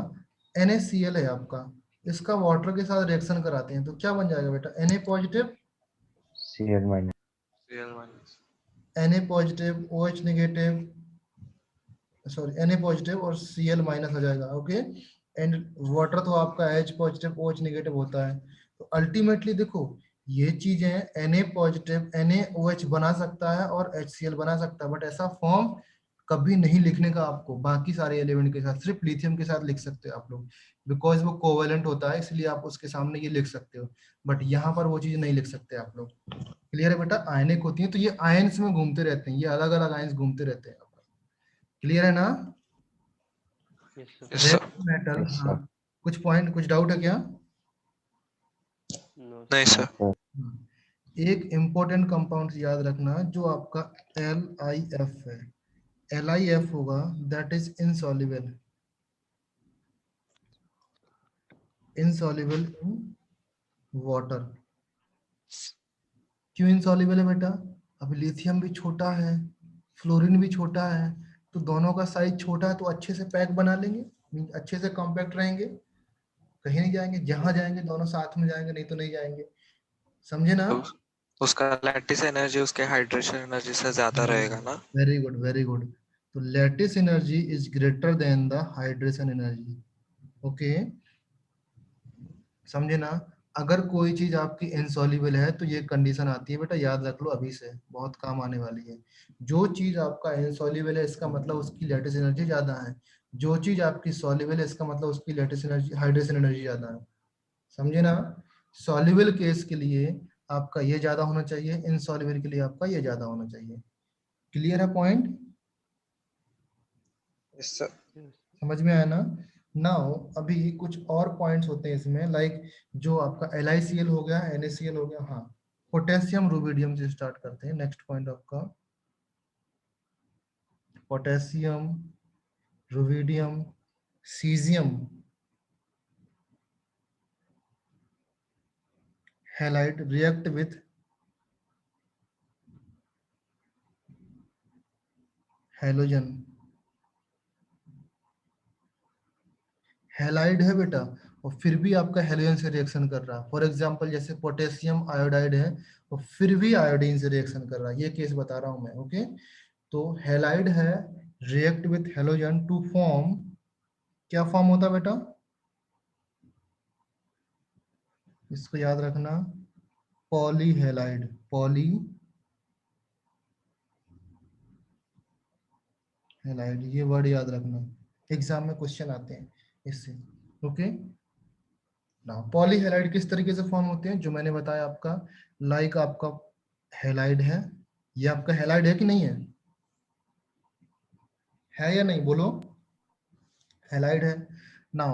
NaCl है आपका, इसका वाटर के साथ रिएक्शन कराते हैं तो क्या बन जाएगा बेटा? Na positive, Cl minus. Cl minus. Na positive, OH negative, sorry Na positive और Cl माइनस हो जाएगा। ओके, एंड वाटर तो आपका H पॉजिटिव OH नेगेटिव होता है। तो अल्टीमेटली देखो ये चीजें Na पॉजिटिव NaOH बना सकता है और HCl बना सकता है, बट ऐसा फॉर्म कभी नहीं लिखने का आपको बाकी सारे एलिमेंट के साथ, सिर्फ लिथियम के साथ लिख सकते हो आप लोग, बिकॉज वो कोवेलेंट होता है, इसलिए आप उसके सामने ये लिख सकते हो, बट यहाँ पर वो चीज नहीं लिख सकते आप लोग। क्लियर है बेटा? आयनिक होती है तो ये आयन्स में घूमते रहते हैं, ये अलग अलग आयन्स घूमते रहते हैं। क्लियर है ना? Yes, sir. Yes sir. Rest metal, Yes, हाँ, sir. कुछ पॉइंट, कुछ डाउट है क्या? No, नहीं sir. सर। एक इंपॉर्टेंट कंपाउंड याद रखना जो आपका LiF है, LiF होगा that is insoluble, insoluble in water. क्यों इनसॉल्युबल है बेटा? अब लिथियम भी छोटा है, फ्लोरीन भी छोटा है, तो दोनों का साइज छोटा है तो अच्छे से पैक बना लेंगे, अच्छे से कॉम्पैक्ट रहेंगे, कहीं नहीं जाएंगे, जहां जाएंगे दोनों साथ में जाएंगे, नहीं तो नहीं जाएंगे। समझे ना? तो उसका लैटिस एनर्जी उसके हाइड्रेशन एनर्जी से ज्यादा रहेगा ना? Very good, very good. तो lattice energy is greater than the hydration energy. Okay, समझे ना? अगर कोई चीज आपकी इनसॉल्युबल है तो ये कंडीशन आती है बेटा, याद रख लो, अभी से बहुत काम आने वाली है। जो चीज आपका इनसॉल्युबल है इसका मतलब उसकी लैटिस एनर्जी ज्यादा है, जो चीज आपकी सॉल्युबल है इसका मतलब उसकी लैटिस एनर्जी, हाइड्रेशन एनर्जी ज्यादा है। समझे ना? सॉल्युबल केस के लिए आपका ये ज्यादा होना चाहिए, इनसॉल्युबल के लिए आपका ये ज्यादा होना चाहिए। क्लियर है पॉइंट? Yes sir. Yes. समझ में आया ना? नाउ अभी कुछ और पॉइंट्स होते हैं इसमें, लाइक जो आपका LiCl हो गया, NaCl हो गया। हाँ, पोटेशियम रुबिडियम से स्टार्ट करते हैं। नेक्स्ट पॉइंट आपका potassium, rubidium, caesium, halide react with halogen. Halide है बेटा, और फिर भी आपका हेलोजन से रिएक्शन कर रहा है, फॉर एग्जांपल जैसे पोटेशियम आयोडाइड है और फिर भी आयोडीन से रिएक्शन कर रहा है, ये केस बता रहा हूं मैं। ओके, तो हैलाइड है react with halogen to form, क्या फॉर्म होता है बेटा, इसको याद रखना, पॉलीहेलाइड, पॉली हेलाइड, ये वर्ड याद रखना, एग्जाम में क्वेश्चन आते हैं इससे। ओके ना, पॉलीहेलाइड किस तरीके से फॉर्म होते हैं, जो मैंने बताया आपका, लाइक आपका हेलाइड है, ये आपका हेलाइड है कि नहीं है या नहीं, बोलो, हेलाइड है ना,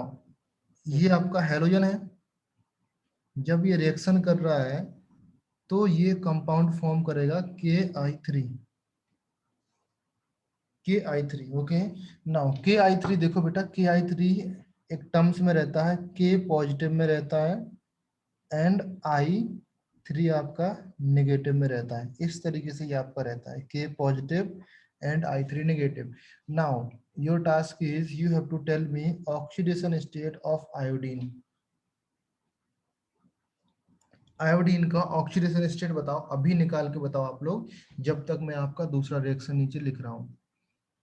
ये आपका हेलोजन है, जब ये रिएक्शन कर रहा है तो ये कंपाउंड फॉर्म करेगा KI3, KI3। Okay now KI3 देखो बेटा, KI3 एक टर्म्स में रहता है, K पॉजिटिव में रहता है एंड I3 आपका नेगेटिव में रहता है, इस तरीके से ये आपका रहता है, K positive and I3 negative. Now your task is you have to tell me oxidation state of iodine, iodine का ऑक्सीडेशन स्टेट बताओ, अभी निकाल के बताओ आप लोग, जब तक मैं आपका दूसरा रिएक्शन नीचे लिख रहा हूँ।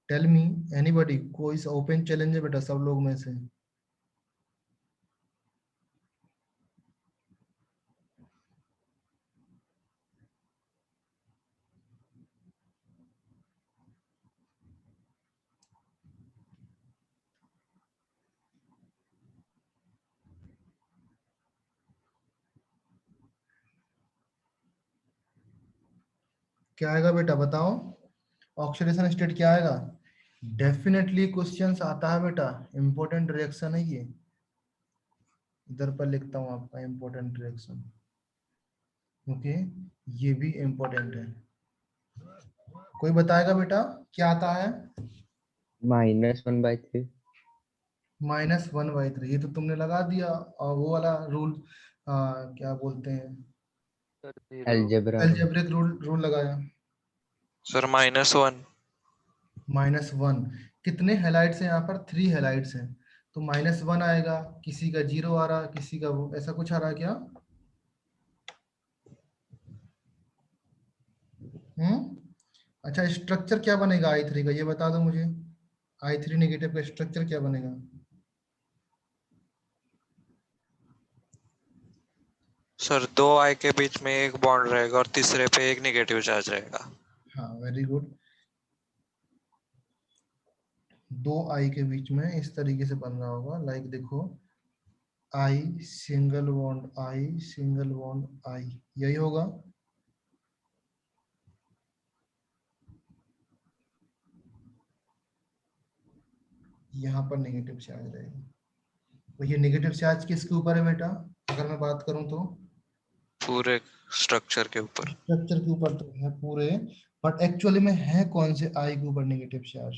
टेल मी एनीबॉडी, कोई ओपन चैलेंज है बेटा सब लोग में से, क्या आएगा बेटा बताओ, ऑक्सीडेशन स्टेट क्या आएगा, डेफिनेटली क्वेश्चंस आता है बेटा, इंपॉर्टेंट रिएक्शन है ये, इधर पर लिखता हूँ आपका इंपॉर्टेंट रिएक्शन। ओके, ये भी इंपॉर्टेंट है, कोई बताएगा बेटा क्या आता है, -1/3 -1/3, ये तो तुमने लगा दिया, और वो वाला रूल क्या बोलते हैं, sir 0 algebra rule. Algebraic rule लगाया, सर -1। -1, कितने हेलाइड्स हैं यहाँ पर, 3 हेलाइड्स हैं, तो -1 आएगा, किसी का 0 आ रहा, किसी का वो, ऐसा कुछ आ रहा क्या, अच्छा स्ट्रक्चर क्या बनेगा I3 का, ये बता दो मुझे, I3 नेगेटिव का स्ट्रक्चर क्या बनेगा, सर 2 I के बीच में एक बॉन्ड रहेगा और तीसरे पे एक नेगेटिव चार्ज रहेगा। हाँ वेरी गुड, 2 I के बीच में इस तरीके से बन रहा होगा, लाइक देखो I single bond I single bond I, यही होगा, यहाँ पर नेगेटिव चार्ज रहेगा, तो ये नेगेटिव चार्ज किसके ऊपर है बेटा, अगर मैं बात करूं तो पूरे स्ट्रक्चर के ऊपर। स्ट्रक्चर के ऊपर तो है पूरे, बट एक्चुअली में है कौन से I के ऊपर नेगेटिव चार्ज,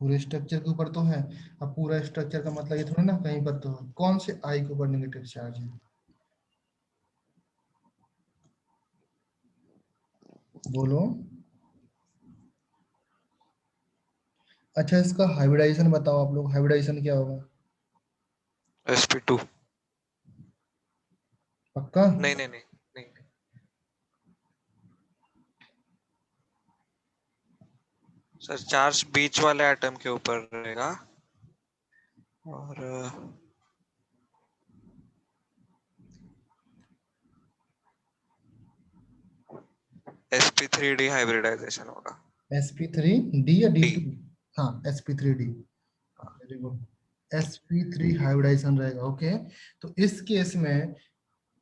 पूरे स्ट्रक्चर के ऊपर तो है, अब पूरा स्ट्रक्चर का मतलब ये थोड़ा ना कहीं पर तो है, कौन से I के ऊपर नेगेटिव चार्ज है, बोलो, अच्छा इसका हाइब्रिडाइजेशन बताओ आप लोग, हाइब्रिडाइजेशन क्या होगा, sp2। पक्का, नहीं नहीं नहीं नहीं। सर चार्ज बीच वाले एटम के ऊपर रहेगा और sp3d हाइब्रिडाइजेशन होगा। sp3d या डी। d2, हाँ sp3d, very good, sp3 hybridization रहेगा। ओके, तो इस केस में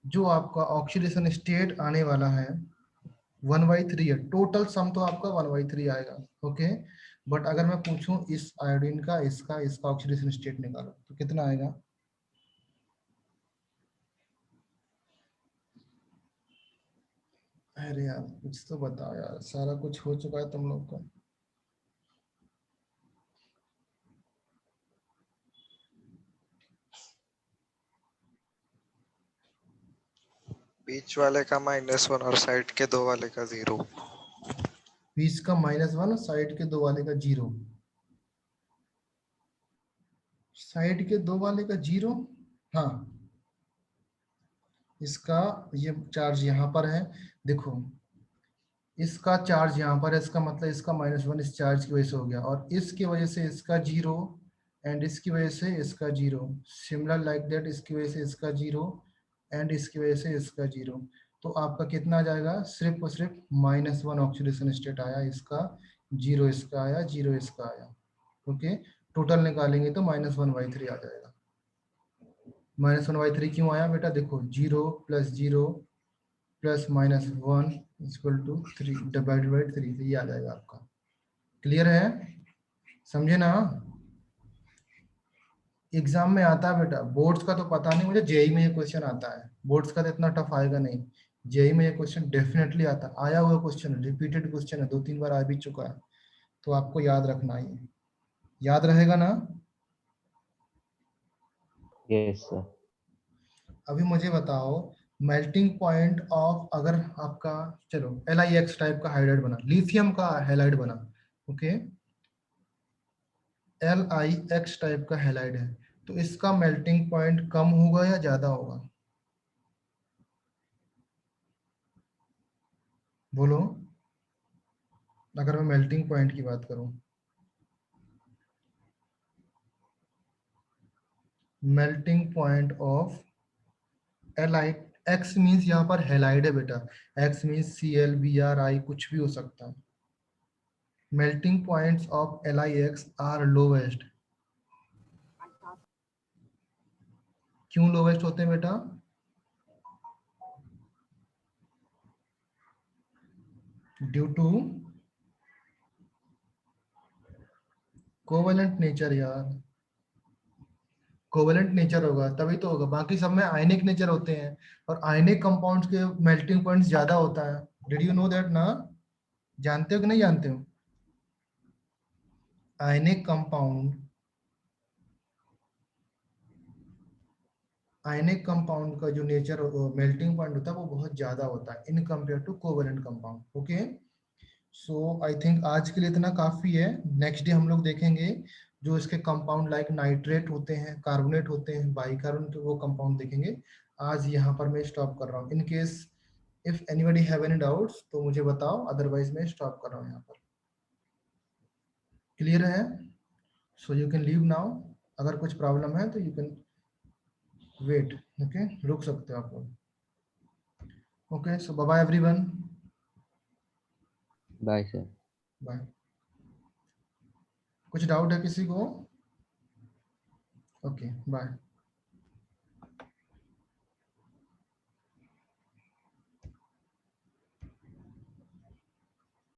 जो आपका ऑक्सीडेशन स्टेट आने वाला है 1/3 है, टोटल सम तो आपका 1/3 आएगा। ओके, बट अगर मैं पूछूं इस आयोडीन का, इसका ऑक्सीडेशन स्टेट निकालो तो कितना आएगा, अरे यार कुछ तो बताओ यार, सारा कुछ हो चुका है तुम लोग का, बीच वाले का -1 और साइड के 2 वाले का 0। बीच का -1, साइड के 2 वाले का 0, साइड के 2 वाले का 0। हाँ, इसका ये चार्ज यहाँ पर है, देखो इसका चार्ज यहाँ पर है, इसका मतलब इसका -1 इस चार्ज की वजह से हो गया, और इसकी वजह से इसका 0, एंड इसकी वजह से इसका 0, सिमिलर लाइक दैट इसकी वजह से इसका 0, एंड इसकी वजह से इसका 0। तो आपका कितना आ जाएगा, सिर्फ और सिर्फ -1 ऑक्सीडेशन स्टेट आया, इसका 0 इसका आया, 0 इसका आया। ओके, टोटल निकालेंगे तो -1/3 आ जाएगा। -1/3 क्यों आया बेटा, देखो 0 + 0 + -1 = 3 डिवाइडेड बाई 3, तो ये आ जाएगा आपका। क्लियर है, समझे ना? एग्जाम में आता है बेटा, बोर्ड्स का तो पता नहीं मुझे, जेई में ये क्वेश्चन आता है, बोर्ड्स का तो इतना टफ आएगा नहीं, जेई में ये क्वेश्चन डेफिनेटली आता है, आया हुआ क्वेश्चन, रिपीटेड क्वेश्चन है, 2-3 बार आ भी चुका है, तो आपको याद रखना है, याद रहेगा ना? Yes sir. अभी मुझे बताओ, मेल्टिंग पॉइंट ऑफ, अगर आपका चलो LiX टाइप का हाइड्राइड बना, लिथियम का हैलाइड बना, ओके, LiX टाइप का हैलाइड है, तो इसका मेल्टिंग पॉइंट कम होगा या ज्यादा होगा, बोलो, अगर मैं मेल्टिंग पॉइंट की बात करूं, melting point of X means यहाँ पर हैलाइड है बेटा, X मीन्स Cl Br कुछ भी हो सकता है। Melting points of LiX are lowest. क्यों लोवेस्ट होते हैं बेटा? ड्यू टू कोवेलेंट नेचर यार, कोवेलेंट नेचर होगा तभी तो होगा, बाकी सब में आयनिक नेचर होते हैं, और आयनिक कंपाउंड्स के मेल्टिंग पॉइंट्स ज्यादा होता है। डिड यू नो दैट ना? जानते हो कि नहीं जानते हो? आयनिक कंपाउंड का जो नेचर मेल्टिंग पॉइंट होता है वो बहुत ज्यादा होता है in compare to covalent compound. Okay, so I think आज के लिए इतना काफी है। नेक्स्ट डे हम लोग देखेंगे जो इसके कंपाउंड लाइक नाइट्रेट होते हैं, कार्बोनेट होते हैं, बाइकार्बोनेट, वो कंपाउंड देखेंगे। आज यहाँ पर मैं स्टॉप कर रहा हूँ। In case if anybody have any doubts तो मुझे बताओ, अदरवाइज मैं स्टॉप कर रहा हूँ यहाँ पर। क्लियर है? So you can leave now. अगर कुछ प्रॉब्लम है तो यू कैन वेट। ओके, रुक सकते हो आप लोग। Okay, so bye bye everyone. Bye sir. Bye. कुछ डाउट है किसी को? Okay, bye.